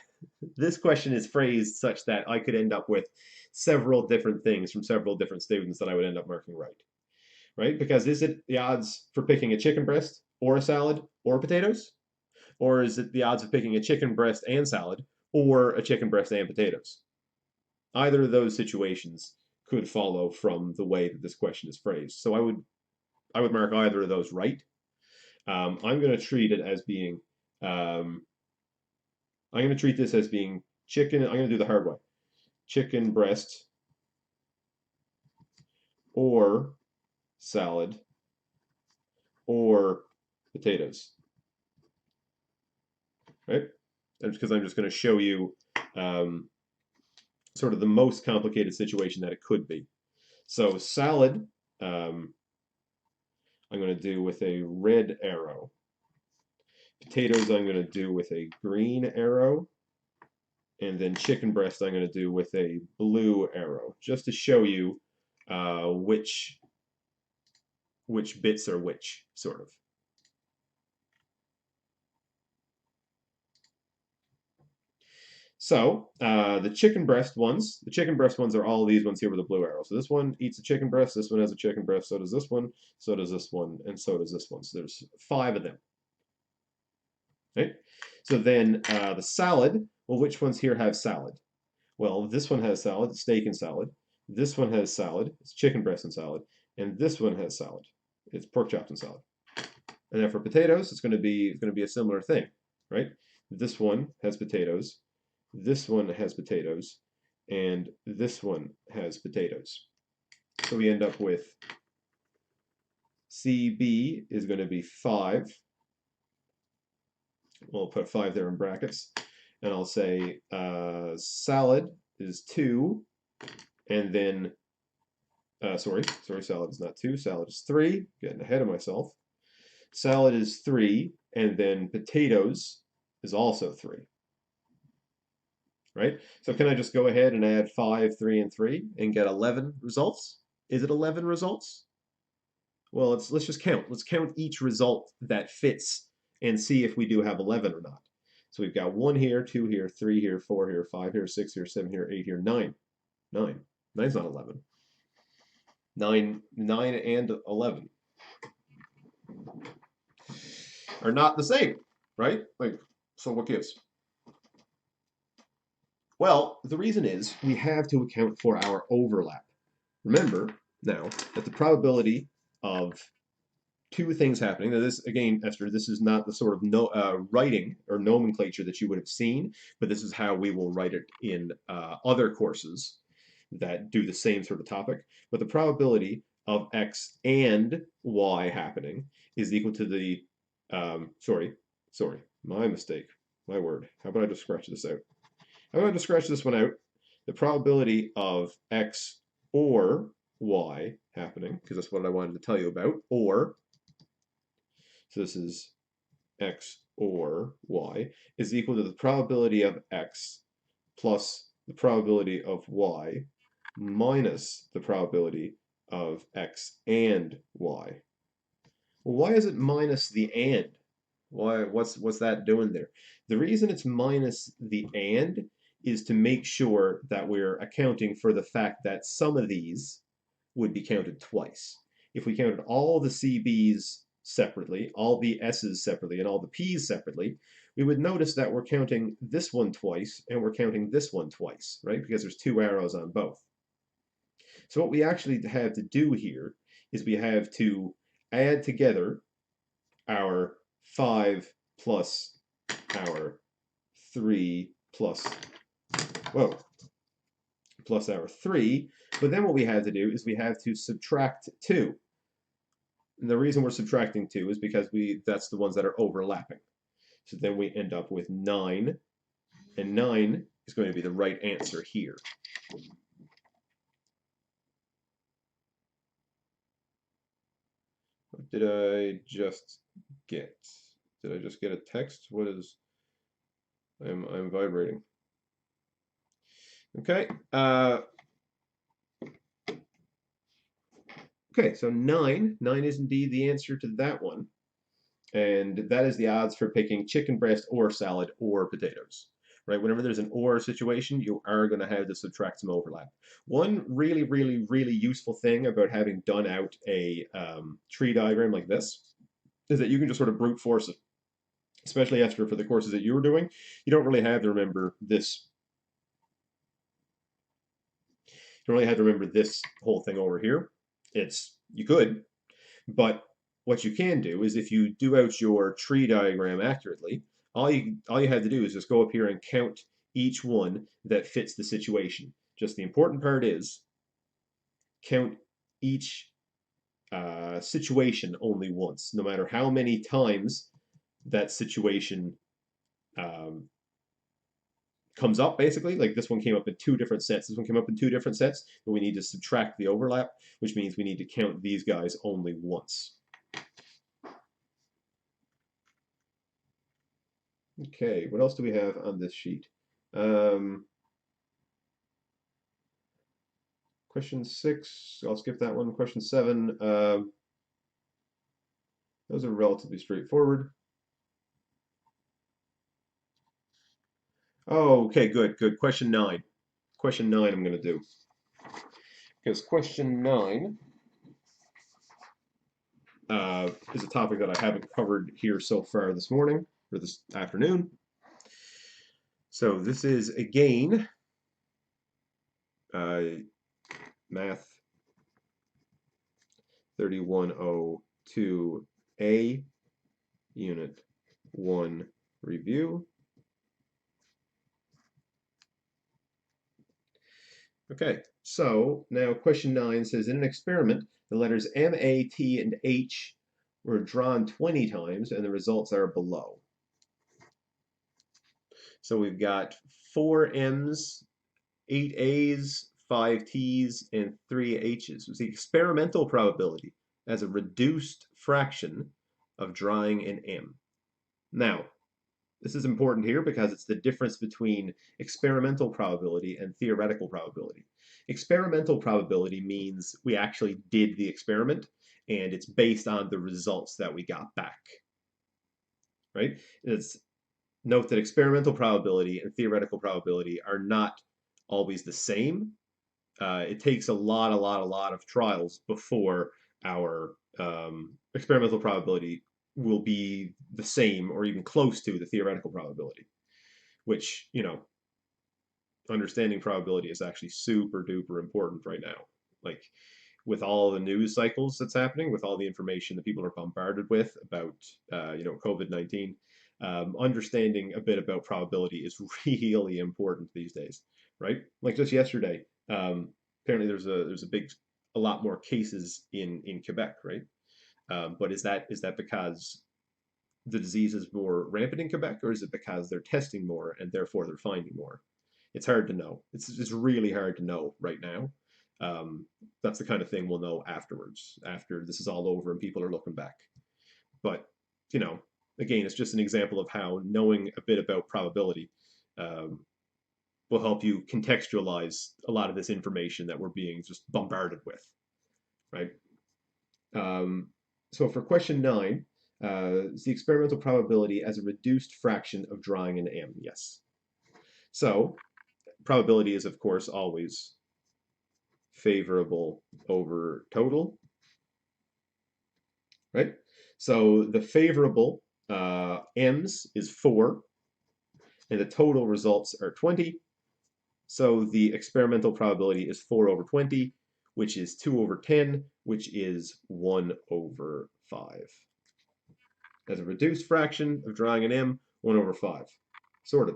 [SPEAKER 1] this question is phrased such that I could end up with several different things from several different students that I would end up marking right? Because is it the odds for picking a chicken breast or a salad or potatoes? Or is it the odds of picking a chicken breast and salad or a chicken breast and potatoes? Either of those situations could follow from the way that this question is phrased. So I would mark either of those right. I'm going to treat it as being um, I'm going to treat this as being chicken. I'm going to do the hard way. Chicken breast or salad or potatoes, right? Because I'm just going to show you um, sort of the most complicated situation that it could be. So salad, um, I'm going to do with a red arrow. Potatoes, I'm going to do with a green arrow. And then chicken breast, I'm going to do with a blue arrow, just to show you which bits are which, sort of. So the chicken breast ones are all these ones here with the blue arrow. So this one eats a chicken breast, this one has a chicken breast, so does this one, so does this one, and so does this one. So there's 5 of them. Right? So then the salad, well, which ones here have salad? Well, this one has salad, steak and salad. This one has salad, it's chicken breast and salad. And this one has salad, it's pork chops and salad. And then for potatoes, it's going to be a similar thing, right? This one has potatoes, this one has potatoes, and this one has potatoes. So we end up with CB is going to be 5. We'll put 5 there in brackets. And I'll say salad is 2. And then, sorry, salad is not 2. Salad is 3. Getting ahead of myself. Salad is 3. And then potatoes is also 3. Right? So can I just go ahead and add 5, 3, and 3 and get 11 results? Is it 11 results? Well, let's just count. Let's count each result that fits and see if we do have 11 or not. So we've got 1 here, 2 here, 3 here, 4 here, 5 here, 6 here, 7 here, 8 here, 9. 9. 9's not 11. 9 and 11 are not the same, right? Like, so what gives? Well, the reason is we have to account for our overlap. Remember now that the probability of 2 things happening. Now, this again, Esther, this is not the sort of writing or nomenclature that you would have seen, but this is how we will write it in other courses that do the same sort of topic. But the probability of x and y happening is equal to the sorry, my mistake, my word. How about I just scratch this out? How about I just scratch this one out? The probability of x or y happening, because that's what I wanted to tell you about, or so this is x or y, is equal to the probability of x plus the probability of y minus the probability of x and y. Well, why is it minus the and? Why? What's that doing there? The reason it's minus the and is to make sure that we're accounting for the fact that some of these would be counted twice. If we counted all the CBs separately, all the S's separately, and all the P's separately, we would notice that we're counting this one twice and we're counting this one twice, right? Because there's 2 arrows on both. So what we actually have to do here is we have to add together our 5 plus our 3 plus, whoa, plus our 3. But then what we have to do is we have to subtract 2. And the reason we're subtracting 2 is because that's the ones that are overlapping. So then we end up with 9, and 9 is going to be the right answer here. What did I just get? Did I just get a text? What is... I'm vibrating. Okay. Okay, so 9. 9 is indeed the answer to that one. And that is the odds for picking chicken breast or salad or potatoes. Right? Whenever there's an or situation, you are going to have to subtract some overlap. One really, really, really useful thing about having done out a tree diagram like this is that you can just sort of brute force it, especially after for the courses that you were doing. You don't really have to remember this. You don't really have to remember this whole thing over here. You could, but what you can do is if you do out your tree diagram accurately, all you have to do is just go up here and count each one that fits the situation. Just the important part is count each situation only once, no matter how many times that situation um, comes up, basically. Like this one came up in 2 different sets. This one came up in 2 different sets, but we need to subtract the overlap, which means we need to count these guys only once. Okay, what else do we have on this sheet? Question 6, I'll skip that one. Question 7, those are relatively straightforward. Oh, okay, good, good. Question 9. Question 9 I'm going to do. Because question 9 is a topic that I haven't covered here so far this morning, or this afternoon. So this is, again, Math 3102A, Unit 1 review. Okay, so now question 9 says, in an experiment, the letters M, A, T, and H were drawn 20 times, and the results are below. So we've got 4 M's, 8 A's, 5 T's, and 3 H's. It's the experimental probability as a reduced fraction of drawing an M. Now, this is important here because it's the difference between experimental probability and theoretical probability. Experimental probability means we actually did the experiment and it's based on the results that we got back. Right? Note that experimental probability and theoretical probability are not always the same. It takes a lot of trials before our experimental probability will be the same or even close to the theoretical probability, which, understanding probability is actually super duper important right now. Like with all the news cycles that's happening, with all the information that people are bombarded with about, COVID-19, understanding a bit about probability is really important these days, right? Like just yesterday, apparently there's a lot more cases in Quebec, right? But is that because the disease is more rampant in Quebec, or is it because they're testing more and therefore they're finding more? It's hard to know. It's really hard to know right now. That's the kind of thing we'll know afterwards, after this is all over and people are looking back. But again, it's just an example of how knowing a bit about probability will help you contextualize a lot of this information that we're being just bombarded with, right? So for question 9, is the experimental probability as a reduced fraction of drawing an M? Yes. So probability is, of course, always favorable over total, right? So the favorable M's is 4, and the total results are 20. So the experimental probability is 4 over 20, which is 2 over 10, which is 1 over 5. As a reduced fraction of drawing an M, 1 over 5. Sorted.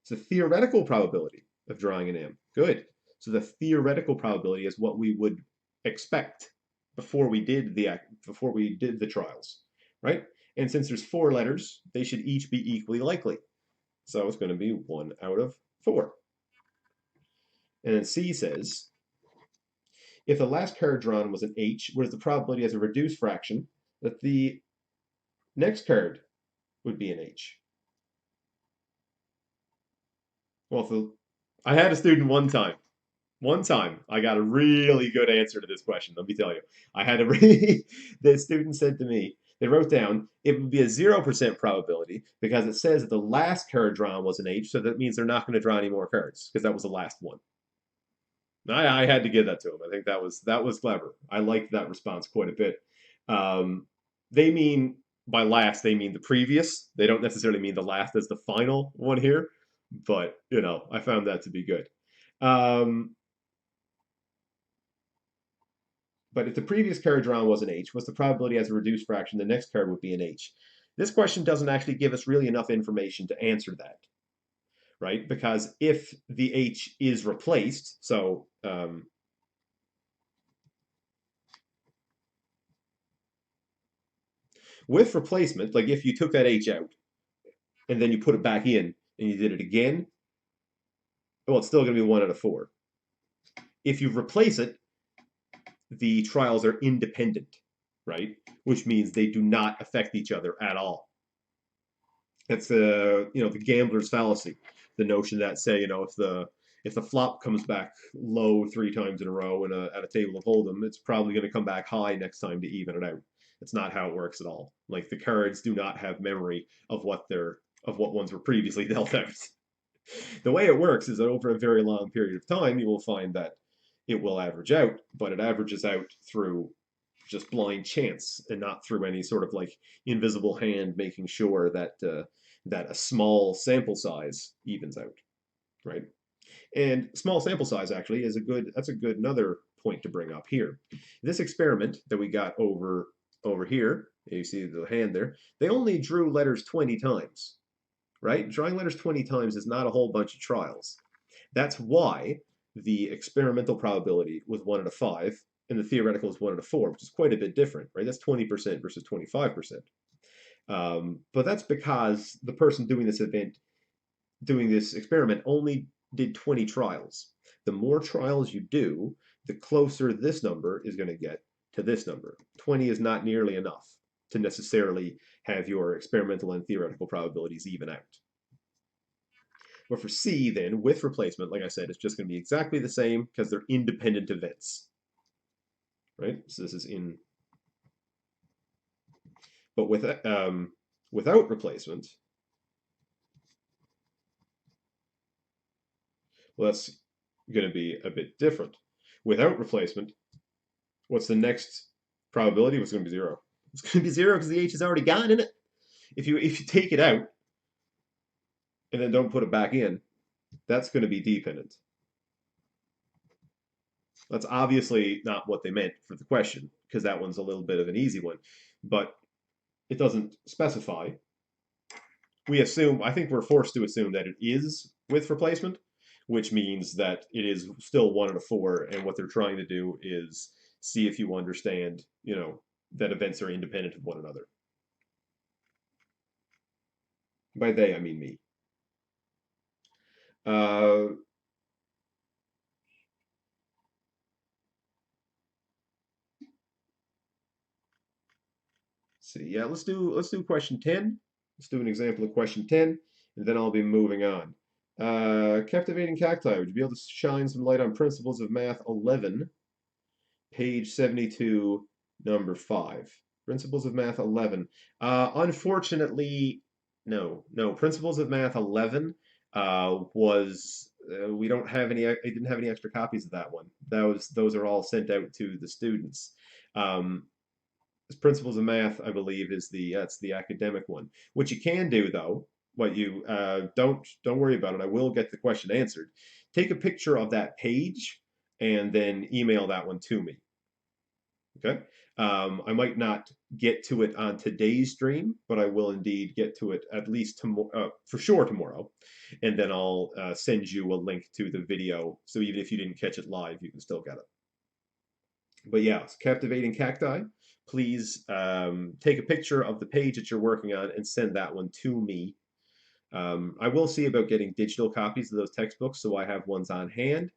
[SPEAKER 1] It's the theoretical probability of drawing an M. Good. So the theoretical probability is what we would expect before we did the trials, right? And since there's four letters, they should each be equally likely. So it's going to be 1 out of 4. And then C says, if the last card drawn was an H, what is the probability as a reduced fraction that the next card would be an H? Well, I had a student one time, I got a really good answer to this question. Let me tell you, I had a really, the student said to me, they wrote down it would be a 0% probability because it says that the last card drawn was an H, so that means they're not going to draw any more cards because that was the last one. I had to give that to him. I think that was clever. I liked that response quite a bit. Um, they mean by last they mean the previous. They don't necessarily mean the last as the final one here, but I found that to be good. Um, but if the previous card drawn was an H, what's the probability as a reduced fraction the next card would be an H? This question doesn't actually give us really enough information to answer that, right? Because if the H is replaced, so with replacement, like if you took that H out and then you put it back in and you did it again, well, it's still going to be 1 out of 4. If you replace it, the trials are independent, right? Which means they do not affect each other at all. That's the gambler's fallacy, the notion that say if the flop comes back low 3 times in a row at a table of hold'em, it's probably going to come back high next time to even it out. That's not how it works at all. Like the cards do not have memory of what ones were previously dealt out. The way it works is that over a very long period of time, you will find that it will average out, but it averages out through just blind chance and not through any sort of like invisible hand making sure that a small sample size evens out, right? And small sample size actually that's a good another point to bring up here. This experiment that we got over here, you see the hand there, they only drew letters 20 times, right? Drawing letters 20 times is not a whole bunch of trials. That's why the experimental probability was 1 out of 5 and the theoretical is 1 out of 4, which is quite a bit different, right? That's 20% versus 25%. But that's because the person doing this experiment, only did 20 trials. The more trials you do, the closer this number is going to get to this number. 20 is not nearly enough to necessarily have your experimental and theoretical probabilities even out. But for C, then, with replacement, like I said, it's just going to be exactly the same because they're independent events, right? So this is in, but without replacement, well, that's going to be a bit different. Without replacement, what's the next probability? What's going to be 0? It's going to be 0 because the H is already gone in it. If you take it out and then don't put it back in, that's going to be dependent. That's obviously not what they meant for the question, because that one's a little bit of an easy one. But it doesn't specify. I think we're forced to assume that it is with replacement, which means that it is still 1 out of 4, and what they're trying to do is see if you understand, that events are independent of one another. By they, I mean me. Uh, see, yeah, let's do question 10. Let's do an example of question 10, and then I'll be moving on. Captivating Cacti, would you be able to shine some light on Principles of Math 11, page 72, number 5? Principles of Math 11. Unfortunately, no. Principles of Math 11 we don't have any, I didn't have any extra copies of that one. Those are all sent out to the students. Um, Principles of Math, I believe, is that's the academic one. What you can do though, what you don't worry about it. I will get the question answered. Take a picture of that page and then email that one to me. Okay. I might not get to it on today's stream, but I will indeed get to it at least tomorrow, for sure tomorrow. And then I'll send you a link to the video. So even if you didn't catch it live, you can still get it. But yeah, it's Captivating Cacti. Please take a picture of the page that you're working on and send that one to me. I will see about getting digital copies of those textbooks, so I have ones on hand.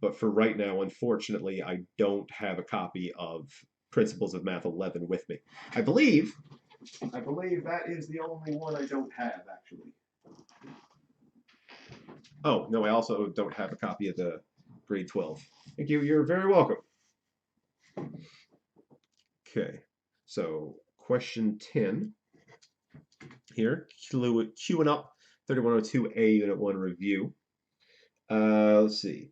[SPEAKER 1] But for right now, unfortunately, I don't have a copy of Principles of Math 11 with me. I believe, I believe that is the only one I don't have, actually. Oh, no, I also don't have a copy of the grade 12. Thank you. You're very welcome. Okay, so question 10 here, queuing up 3102A Unit 1 review. Let's see.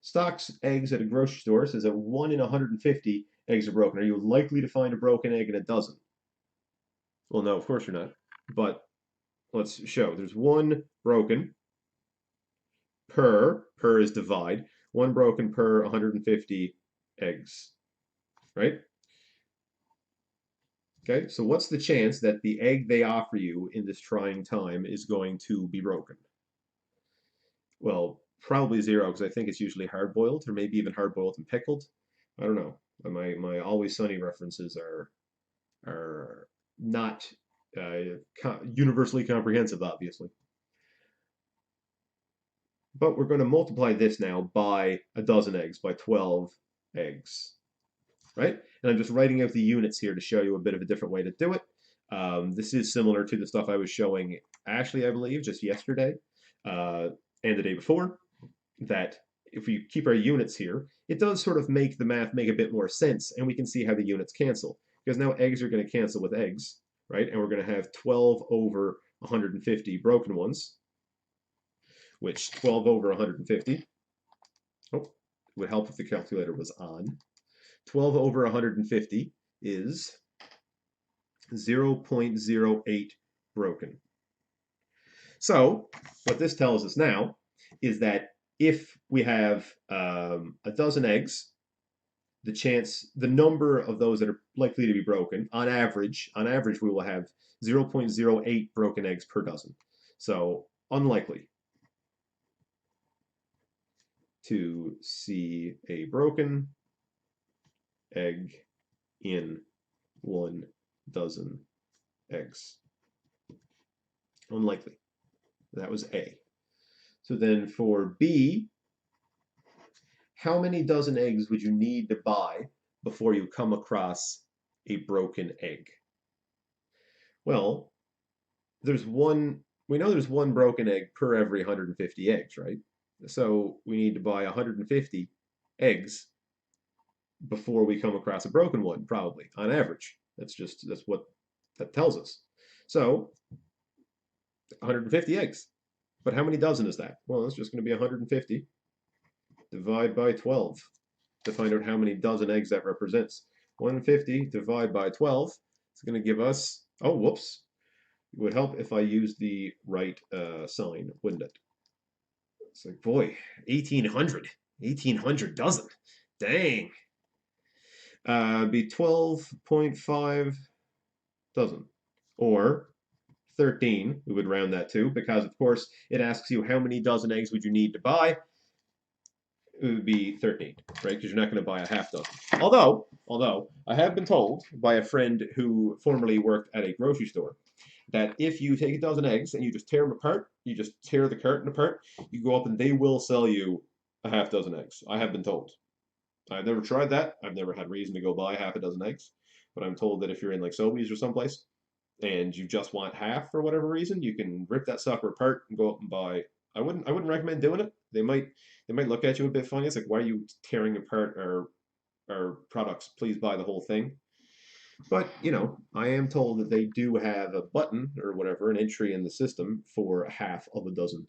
[SPEAKER 1] Stocks eggs at a grocery store says that 1 in 150 eggs are broken. Are you likely to find a broken egg in a dozen? Well, no, of course you're not. But let's show. There's one broken per is divide, one broken per 150 eggs, right? Okay, so what's the chance that the egg they offer you in this trying time is going to be broken? Well, probably zero because I think it's usually hard boiled or maybe even hard boiled and pickled. I don't know. My Always Sunny references are not universally comprehensive, obviously. But we're going to multiply this now by a dozen eggs, by 12 eggs, right? And I'm just writing out the units here to show you a bit of a different way to do it. This is similar to the stuff I was showing Ashley, I believe, just yesterday and the day before, that if we keep our units here, it does sort of make the math make a bit more sense, and we can see how the units cancel. Because now eggs are going to cancel with eggs, right? And we're going to have 12 over 150 broken ones, which 12 over 150, oh, it would help if the calculator was on. 12 over 150 is 0.08 broken. So what this tells us now is that if we have a dozen eggs, the number of those that are likely to be broken, on average, we will have 0.08 broken eggs per dozen. So unlikely to see a broken egg in 1 dozen eggs. Unlikely. That was A. So then for B, how many dozen eggs would you need to buy before you come across a broken egg? Well, we know there's one broken egg per every 150 eggs, right? So we need to buy 150 eggs before we come across a broken one, probably, on average. That's what that tells us. So 150 eggs. But how many dozen is that? Well, it's just going to be 150 divide by 12 to find out how many dozen eggs that represents. 150 divide by 12 is going to give us, oh, whoops. It would help if I used the right sign, wouldn't it? It's like, boy, 1,800. 1,800 dozen. Dang. Be 12.5 dozen. Or 13, we would round that to, because of course it asks you how many dozen eggs would you need to buy. It would be 13, right? Because you're not going to buy a half dozen. Although I have been told by a friend who formerly worked at a grocery store that if you take a dozen eggs and you just tear them apart, you just tear the carton apart, you go up and they will sell you a half dozen eggs. I have been told. I've never tried that. I've never had reason to go buy half a dozen eggs, but I'm told that if you're in like Sobeys or someplace and you just want half for whatever reason, you can rip that sucker apart and go up and buy. I wouldn't recommend doing it. They might look at you a bit funny. It's like, why are you tearing apart our products? Please buy the whole thing. But I am told that they do have a button or whatever, an entry in the system for half of a dozen.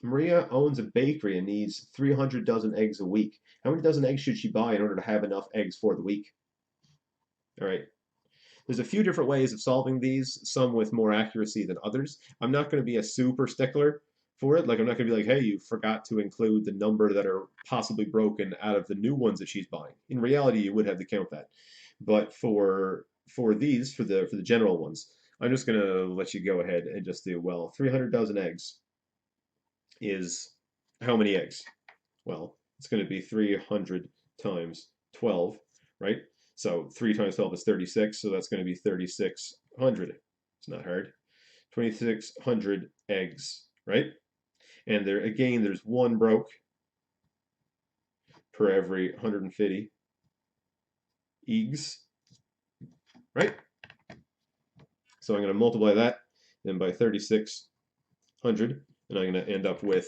[SPEAKER 1] Maria owns a bakery and needs 300 dozen eggs a week. How many dozen eggs should she buy in order to have enough eggs for the week? All right. There's a few different ways of solving these, some with more accuracy than others. I'm not going to be a super stickler for it. Like I'm not going to be like, hey, you forgot to include the number that are possibly broken out of the new ones that she's buying. In reality, you would have to count that. But for these, for the general ones, I'm just going to let you go ahead and just do, well, 300 dozen eggs is how many eggs? Well, it's going to be 300 times 12, right? So 3 times 12 is 36, so that's going to be 3,600. It's not hard. 2,600 eggs, right? And there again, there's one broke per every 150 eggs, right? So I'm going to multiply that then by 3,600, and I'm going to end up with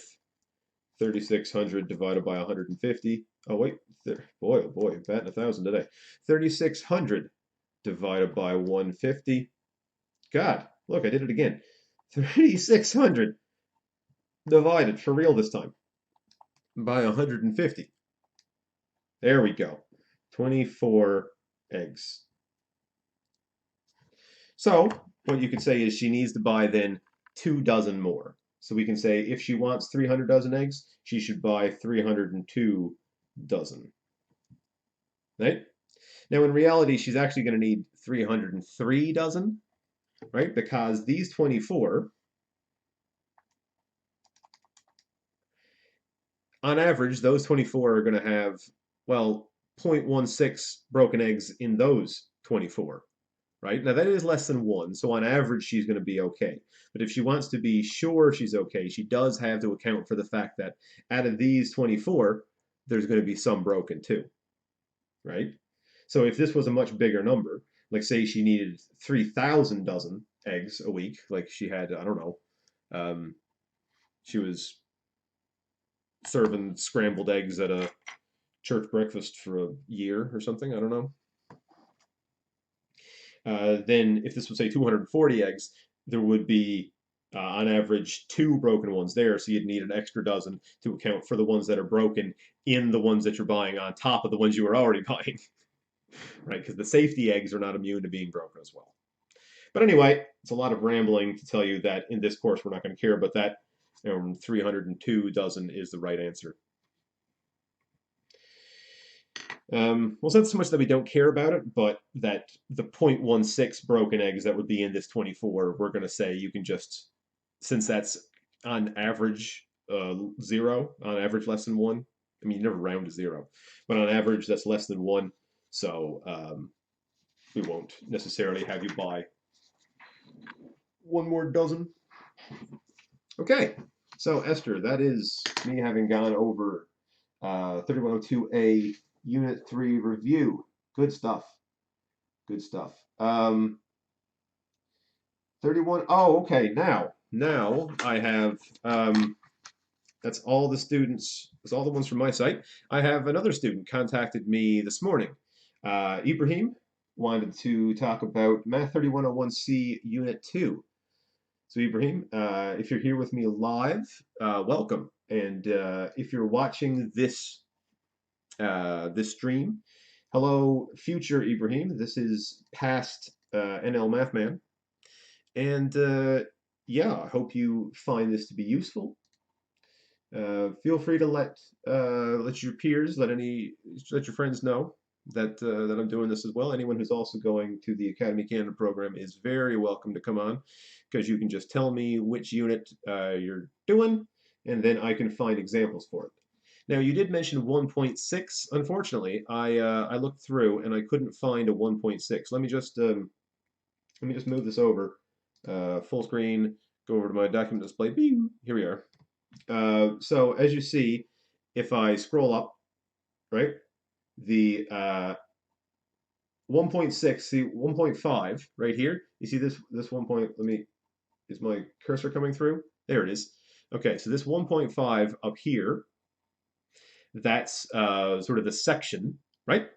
[SPEAKER 1] 3,600 divided by 150. Oh wait, boy, oh boy, batting 1,000 today. 3,600 divided by 150. God, look, I did it again. 3,600 divided, for real this time, by 150. There we go. 24 eggs. So what you could say is she needs to buy then 2 dozen more. So we can say if she wants 300 dozen eggs, she should buy 302 dozen. Right? Now in reality, she's actually going to need 303 dozen, right? Because these 24, on average, those 24 are going to have, well, 0.16 broken eggs in those 24. Right? Now that is less than one, so on average she's going to be okay. But if she wants to be sure she's okay, she does have to account for the fact that out of these 24, there's going to be some broken too, right? So if this was a much bigger number, like say she needed 3,000 dozen eggs a week, like she had, I don't know, she was serving scrambled eggs at a church breakfast for a year or something, I don't know. Then if this was say 240 eggs, there would be on average 2 broken ones there, so you'd need an extra dozen to account for the ones that are broken in the ones that you're buying on top of the ones you were already buying, right? Because the safety eggs are not immune to being broken as well. But anyway, it's a lot of rambling to tell you that in this course we're not going to care about that. 302 dozen is the right answer. Well, it's not so much that we don't care about it, but that the 0.16 broken eggs that would be in this 24, we're going to say you can just, since that's on average 0, on average less than 1. I mean, you never round to 0, but on average that's less than 1. So we won't necessarily have you buy 1 more dozen. Okay, so Esther, that is me having gone over 3102A Unit 3 review. Good stuff. Good stuff. 31. Oh, okay. Now I have, that's all the students, that's all the ones from my site. I have another student contacted me this morning. Ibrahim wanted to talk about Math 3101C Unit 2. So Ibrahim, if you're here with me live, welcome. And if you're watching this this stream, hello, future Ibrahim. This is past NL Mathman, and yeah, I hope you find this to be useful. Feel free to let your peers, let your friends know that that I'm doing this as well. Anyone who's also going to the Academy Canada program is very welcome to come on, because you can just tell me which unit you're doing, and then I can find examples for it. Now, you did mention 1.6. Unfortunately, I looked through and I couldn't find a 1.6. Let me just move this over, full screen. Go over to my document display. Bing, here we are. So as you see, if I scroll up, right, the 1.6, see 1.5 right here. You see this 1 point. Is my cursor coming through? There it is. Okay, so this 1.5 up here, that's sort of the section, right?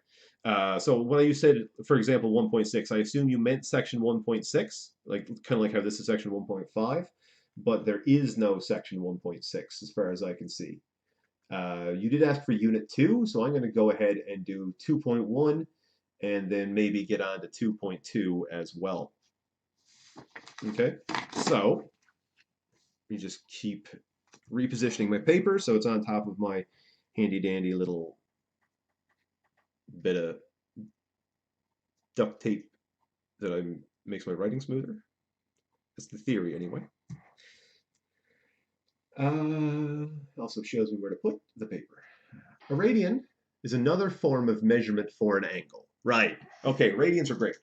[SPEAKER 1] So when you said, for example, 1.6, I assume you meant section 1.6, like kind of like how this is section 1.5, but there is no section 1.6 as far as I can see. You did ask for unit 2, so I'm going to go ahead and do 2.1 and then maybe get on to 2.2 as well. Okay, so let me just keep repositioning my paper so it's on top of my handy dandy little bit of duct tape that makes my writing smoother. That's the theory anyway. Also shows me where to put the paper. A radian is another form of measurement for an angle. Right. Okay, radians are great.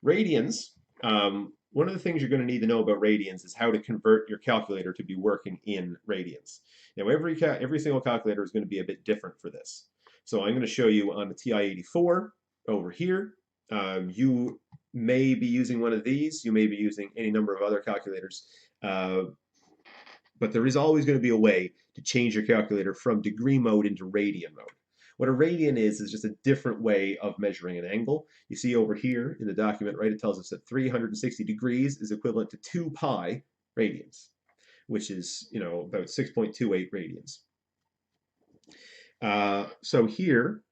[SPEAKER 1] Radians, one of the things you're going to need to know about radians is how to convert your calculator to be working in radians. Now, every single calculator is going to be a bit different for this. So I'm going to show you on the TI-84 over here. You may be using one of these. You may be using any number of other calculators. But there is always going to be a way to change your calculator from degree mode into radian mode. What a radian is just a different way of measuring an angle. You see over here in the document, right, it tells us that 360 degrees is equivalent to 2 pi radians, which is, about 6.28 radians. So here,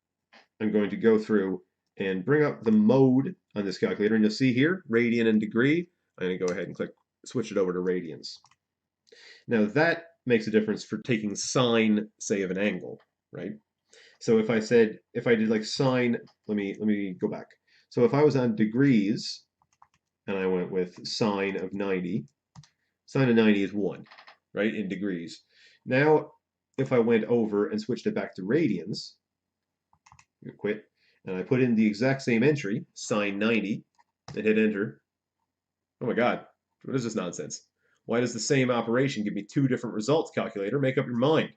[SPEAKER 1] I'm going to go through and bring up the mode on this calculator, and you'll see here, radian and degree. I'm going to go ahead and switch it over to radians. Now that makes a difference for taking sine, say, of an angle, right? So if I did like sine, let me go back. So if I was on degrees and I went with sine of 90, sine of 90 is 1, right, in degrees. Now, if I went over and switched it back to radians, quit, and I put in the exact same entry, sine 90, and hit enter, oh my God, what is this nonsense? Why does the same operation give me two different results, calculator? Make up your mind.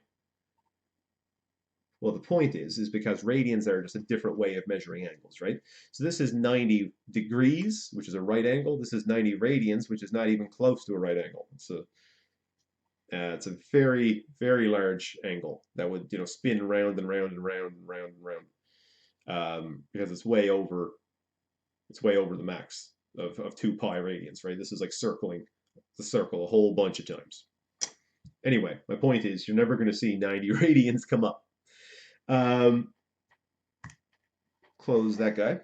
[SPEAKER 1] Well, the point is because radians are just a different way of measuring angles, right? So this is 90 degrees, which is a right angle. This is 90 radians, which is not even close to a right angle. It's a very, very large angle that would, spin round and round and round and round and round, because it's way over the max of 2 pi radians, right? This is like circling the circle a whole bunch of times. Anyway, my point is you're never going to see 90 radians come up. Close that guy.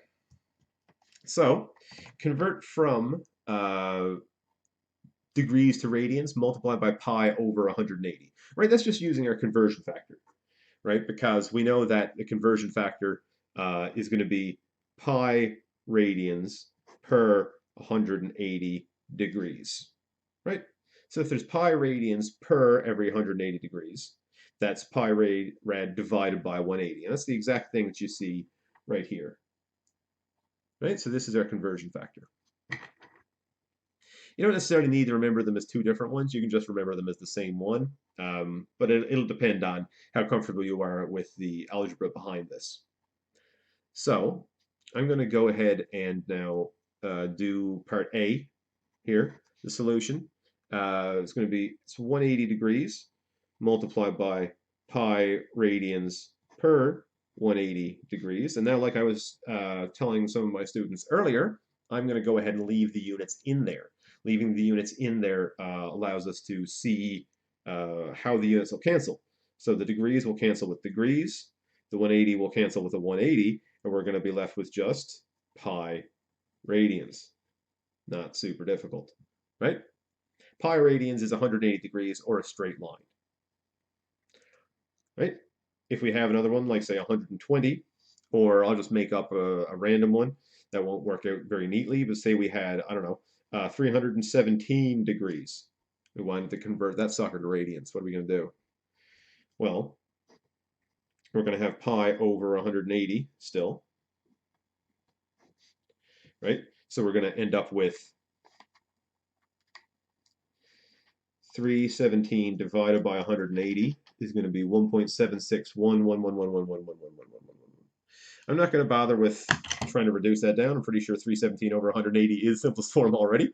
[SPEAKER 1] So convert from degrees to radians multiplied by pi over 180. Right, that's just using our conversion factor, right? Because we know that the conversion factor is going to be pi radians per 180 degrees, right? So if there's pi radians per every 180 degrees, that's pi rad divided by 180. And that's the exact thing that you see right here, right? So this is our conversion factor. You don't necessarily need to remember them as two different ones. You can just remember them as the same one. But it'll depend on how comfortable you are with the algebra behind this. So I'm going to go ahead and now do part A here, the solution. It's 180 degrees multiplied by pi radians per 180 degrees. And now, like I was telling some of my students earlier, I'm going to go ahead and leave the units in there. Leaving the units in there allows us to see how the units will cancel. So the degrees will cancel with degrees, the 180 will cancel with the 180, and we're going to be left with just pi radians. Not super difficult, right? Pi radians is 180 degrees or a straight line, right? If we have another one, like say 120, or I'll just make up a random one that won't work out very neatly, but say we had, I don't know, 317 degrees. We wanted to convert that sucker to radians. What are we going to do? Well, we're going to have pi over 180 still, right? So we're going to end up with 317 divided by 180 is going to be 1.76111111111111. I'm not going to bother with trying to reduce that down. I'm pretty sure 317 over 180 is simplest form already.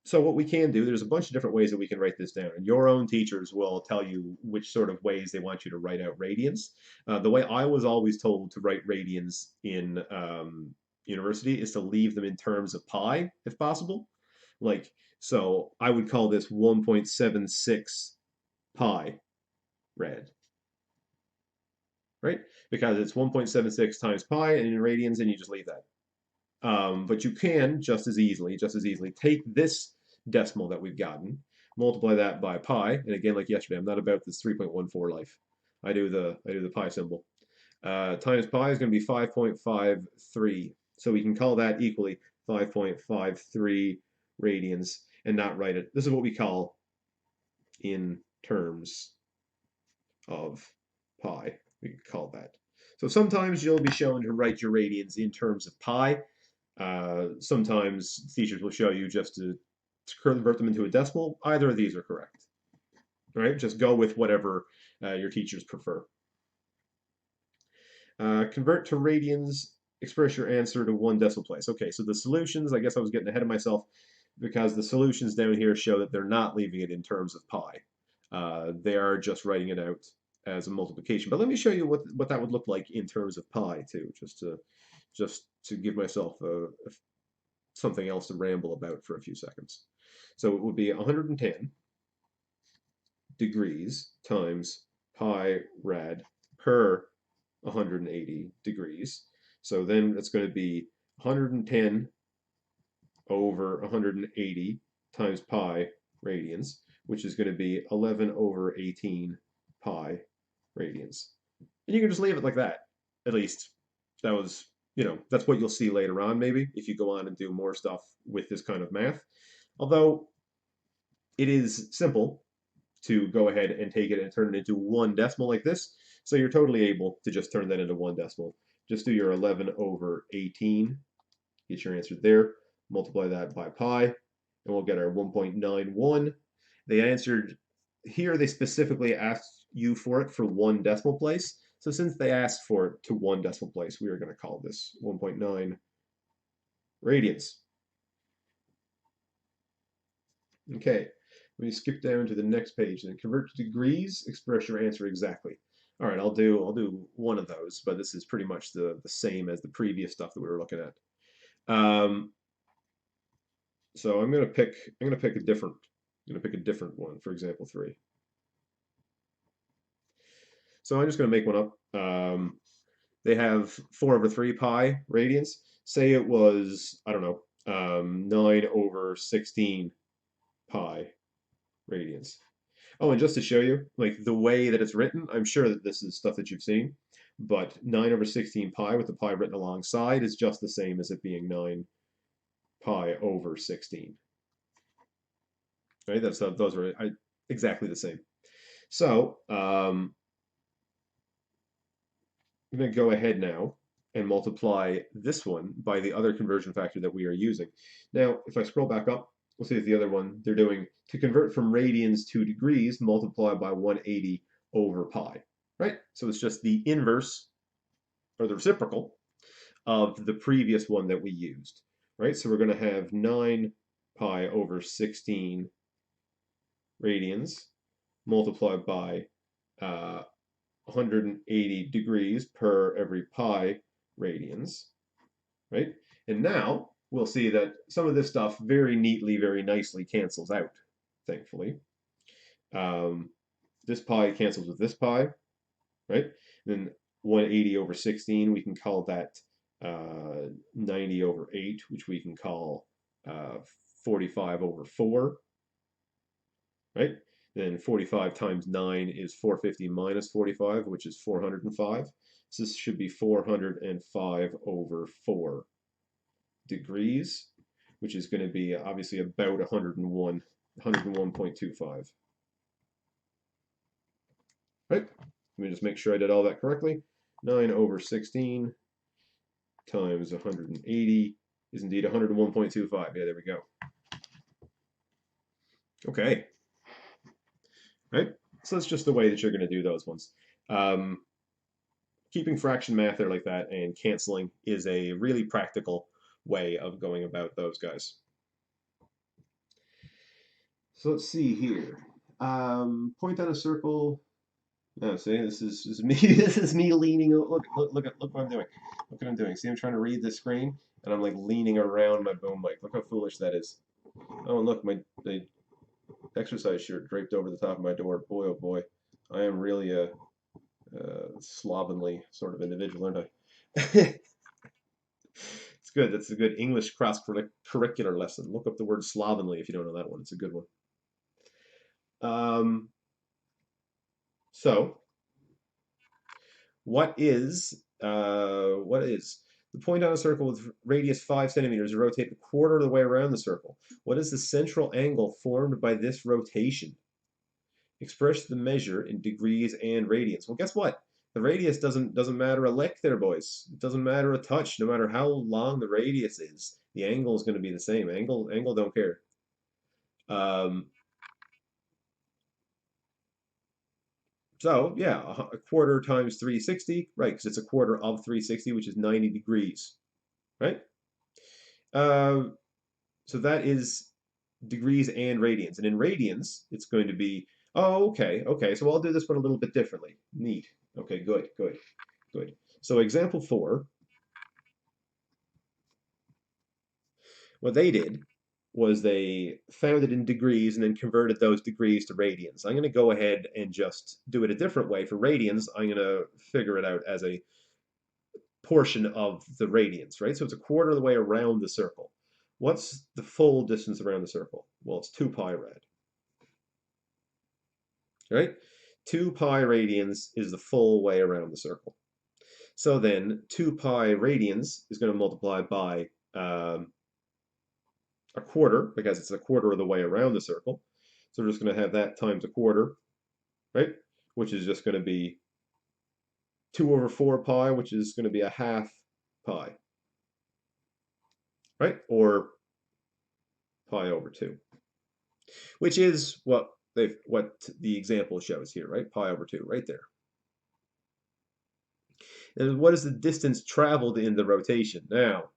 [SPEAKER 1] So what we can do, there's a bunch of different ways that we can write this down. And your own teachers will tell you which sort of ways they want you to write out radians. The way I was always told to write radians in university is to leave them in terms of pi, if possible. So I would call this 1.76 pi rad, right? Because it's 1.76 times pi and in radians, and you just leave that. But you can just as easily take this decimal that we've gotten, multiply that by pi, and again, like yesterday, I'm not about this 3.14 life. I do the pi symbol. Times pi is going to be 5.53. So we can call that equally 5.53 radians and not write it. This is what we call in terms of pi. We can call that. So sometimes you'll be shown to write your radians in terms of pi. Sometimes teachers will show you just to convert them into a decimal. Either of these are correct. All right, just go with whatever your teachers prefer. Convert to radians, express your answer to one decimal place. Okay, so the solutions, I guess I was getting ahead of myself because the solutions down here show that they're not leaving it in terms of pi. They are just writing it out as a multiplication. But let me show you what that would look like in terms of pi too, just to give myself something else to ramble about for a few seconds. So it would be 110 degrees times pi rad per 180 degrees. So then it's going to be 110 over 180 times pi radians, which is going to be 11 over 18 pi radians. And you can just leave it like that. At least that was, that's what you'll see later on, maybe, if you go on and do more stuff with this kind of math. Although it is simple to go ahead and take it and turn it into one decimal like this. So you're totally able to just turn that into one decimal. Just do your 11 over 18, get your answer there, multiply that by pi, and we'll get our 1.91. They answered, here they specifically asked you for it for one decimal place. So since they asked for it to one decimal place, we are going to call this 1.9 radians. Okay, when you skip down to the next page and convert to degrees, express your answer exactly. All right, I'll do one of those, but this is pretty much the same as the previous stuff that we were looking at. So I'm gonna pick a different one. For example, 3. So I'm just gonna make one up. They have 4 over 3 pi radians. Say it was, I don't know, 9 over 16 pi radians. Oh, and just to show you, like the way that it's written, I'm sure that this is stuff that you've seen, but 9 over 16 pi with the pi written alongside is just the same as it being 9 pi over 16. Right? Those are exactly the same. So I'm going to go ahead now and multiply this one by the other conversion factor that we are using. Now, if I scroll back up, we'll see that the other one, they're doing to convert from radians to degrees, multiply by 180 over pi, right? So it's just the inverse or the reciprocal of the previous one that we used, right? So we're going to have 9 pi over 16 radians multiplied by 180 degrees per every pi radians, right? And now we'll see that some of this stuff very neatly, very nicely cancels out, thankfully. This pi cancels with this pi, right? Then 180 over 16, we can call that 90 over 8, which we can call 45 over 4, right? Then 45 times 9 is 450 minus 45, which is 405. So this should be 405 over 4 degrees, which is going to be obviously about 101.25. Right? Let me just make sure I did all that correctly. 9 over 16 times 180 is indeed 101.25. Yeah, there we go. Okay. Right? So that's just the way that you're going to do those ones. Keeping fraction math there like that and canceling is a really practical way of going about those guys. So let's see here. Point on a circle. No, see, this is me. This is me leaning. Look what I'm doing. Look what I'm doing. See, I'm trying to read this screen, and I'm like leaning around my boom mic. Look how foolish that is. Oh, and look, the exercise shirt draped over the top of my door. Boy, oh boy, I am really a slovenly sort of individual, aren't I? It's good. That's a good English cross-curricular lesson. Look up the word slovenly if you don't know that one. It's a good one. Um, so what is the point on a circle with radius 5 centimeters to rotate a quarter of the way around the circle? What is the central angle formed by this rotation? Express the measure in degrees and radians. Well, guess what? The radius doesn't matter a lick there, boys. It doesn't matter a touch. No matter how long the radius is, the angle is going to be the same. Angle don't care. Um, so yeah, a quarter times 360, right? Because it's a quarter of 360, which is 90 degrees, right? Uh, so that is degrees and radians. And in radians, it's going to be, oh, okay. So I'll do this one a little bit differently. Neat. Okay, good. So example 4, what they did was they found it in degrees and then converted those degrees to radians. I'm going to go ahead and just do it a different way. For radians, I'm going to figure it out as a portion of the radians, right? So it's a quarter of the way around the circle. What's the full distance around the circle? Well, it's 2 pi rad, right? 2 pi radians is the full way around the circle. So then 2 pi radians is going to multiply by a quarter, because it's a quarter of the way around the circle. So we're just going to have that times a quarter, right? Which is just going to be 2 over 4 pi, which is going to be a half pi, right? Or pi over 2, which is what the example shows here, right? Pi over 2, right there. And what is the distance traveled in the rotation? Now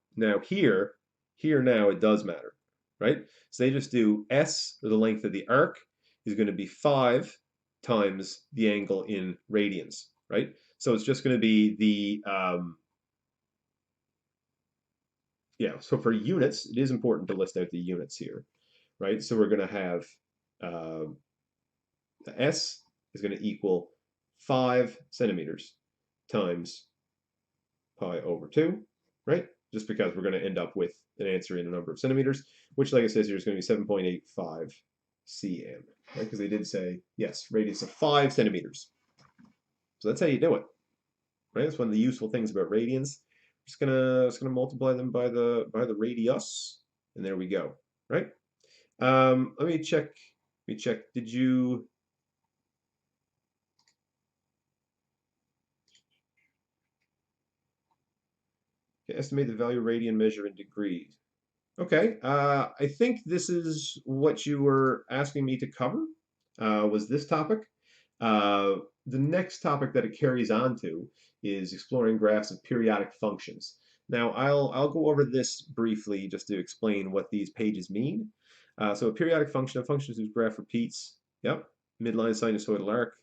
[SPEAKER 1] here now it does matter, right? So they just do s, or the length of the arc, is going to be 5 times the angle in radians, right? So it's just going to be so for units, it is important to list out the units here, right? So we're going to have uh, the s is going to equal 5 centimeters times pi over 2, right? Just because we're going to end up with an answer in a number of centimeters, which, like it says here, is going to be 7.85 cm, right? Because they did say, yes, radius of 5 centimeters. So that's how you do it, right? That's one of the useful things about radians. Just gonna multiply them by the radius, and there we go, right? Let me check. Did you estimate the value of radian measure in degrees? Okay, I think this is what you were asking me to cover, was this topic. Uh, the next topic that it carries on to is exploring graphs of periodic functions. Now, I'll go over this briefly just to explain what these pages mean. So a periodic function, a function whose graph repeats, yep, midline sinusoidal arc.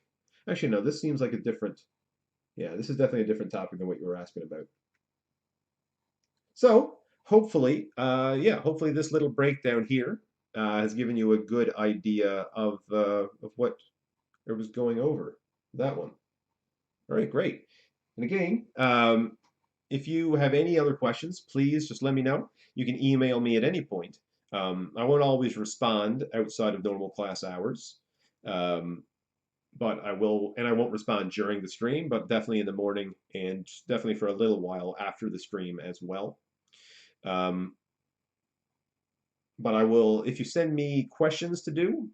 [SPEAKER 1] Actually, no, this seems like a different, yeah, this is definitely a different topic than what you were asking about. So hopefully this little breakdown here has given you a good idea of what I was going over. That one. All right, great. And again, if you have any other questions, please just let me know. You can email me at any point. I won't always respond outside of normal class hours, um, but I will, and I won't respond during the stream, but definitely in the morning and definitely for a little while after the stream as well. Um, but I will, if you send me questions to do,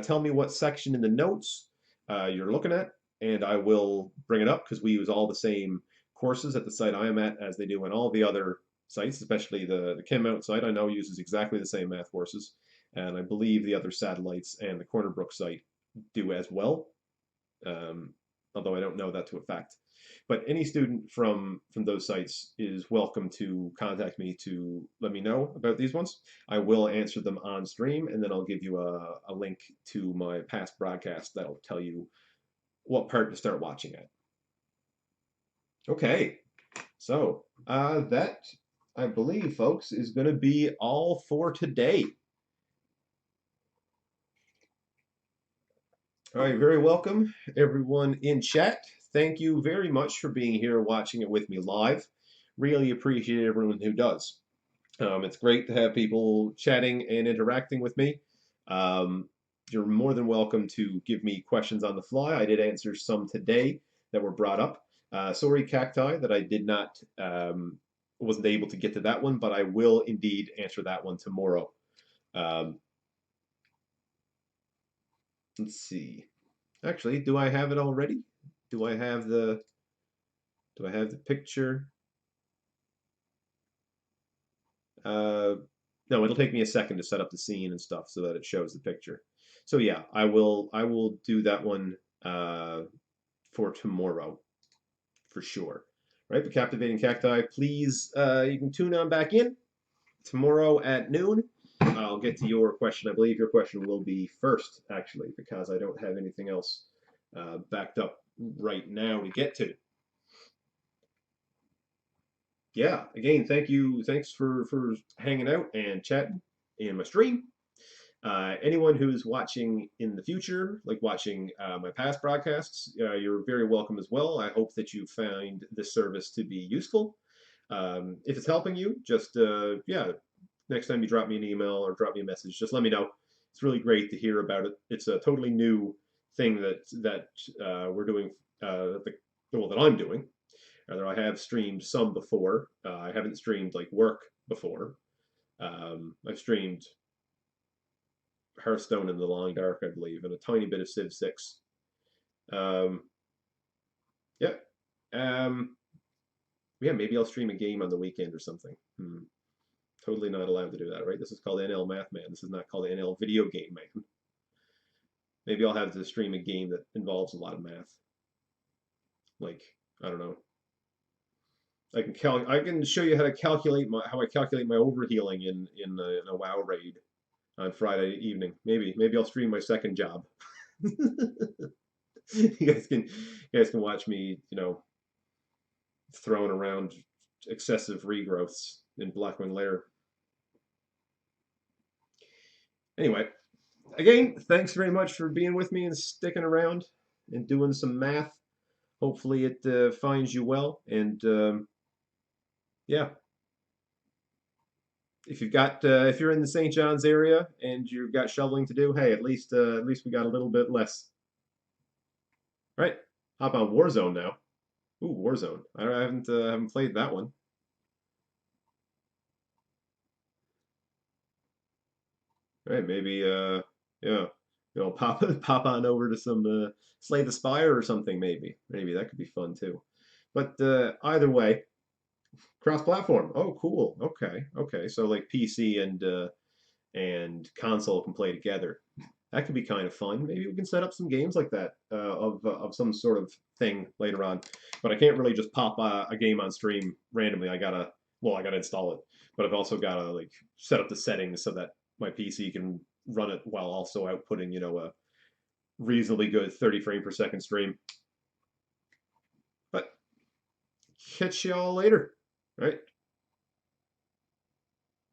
[SPEAKER 1] tell me what section in the notes you're looking at, and I will bring it up because we use all the same courses at the site I am at as they do on all the other sites, especially the ChemMount site I know uses exactly the same math courses, and I believe the other satellites and the Corner Brook site do as well, um, although I don't know that to a fact. But any student from those sites is welcome to contact me to let me know about these ones. I will answer them on stream, and then I'll give you a link to my past broadcast that'll tell you what part to start watching at. Okay, so that, I believe, folks, is going to be all for today. All right, very welcome, everyone in chat. Thank you very much for being here watching it with me live. Really appreciate everyone who does. It's great to have people chatting and interacting with me. Um, you're more than welcome to give me questions on the fly. I did answer some today that were brought up. Sorry, cacti, that I did not wasn't able to get to that one, but I will indeed answer that one tomorrow. Um, let's see. Actually, do I have it already? Do I have the do I have the picture? Uh, no, it'll take me a second to set up the scene and stuff so that it shows the picture. So yeah, I will do that one for tomorrow for sure. Right, the captivating cacti. Please, you can tune on back in tomorrow at noon. I'll get to your question. I believe your question will be first, actually, because I don't have anything else backed up right now to get to. Yeah, again, thank you. Thanks for hanging out and chatting in my stream. Anyone who's watching in the future, like watching my past broadcasts, you're very welcome as well. I hope that you find this service to be useful. If it's helping you, just yeah, next time you drop me an email or drop me a message, just let me know. It's really great to hear about it. It's a totally new thing that we're doing. Well, that I'm doing. Rather, I have streamed some before. I haven't streamed like work before. I've streamed Hearthstone in the Long Dark, I believe, and a tiny bit of Civ 6. Um, yeah. Um, yeah, maybe I'll stream a game on the weekend or something. Totally not allowed to do that, right? This is called NL Math Man. This is not called NL Video Game Man. Maybe I'll have to stream a game that involves a lot of math. Like, I don't know. I can show you how to calculate how I calculate my overhealing in a WoW raid on Friday evening. Maybe I'll stream my second job. You guys can watch me, throwing around excessive regrowths in Blackwing Lair. Anyway, again, thanks very much for being with me and sticking around and doing some math. Hopefully, it finds you well. And yeah, if you're in the St. John's area and you've got shoveling to do, hey, at least we got a little bit less. All right, hop on Warzone now. Ooh, Warzone. I haven't played that one. All right, maybe yeah, pop on over to some Slay the Spire or something. Maybe that could be fun too. But either way, cross-platform. Oh, cool. Okay. So like PC and console can play together. That could be kind of fun. Maybe we can set up some games like that of some sort of thing later on. But I can't really just pop a game on stream randomly. I gotta install it. But I've also gotta like set up the settings so that my PC can run it while also outputting, a reasonably good 30 frame per second stream. But catch y'all later. All right.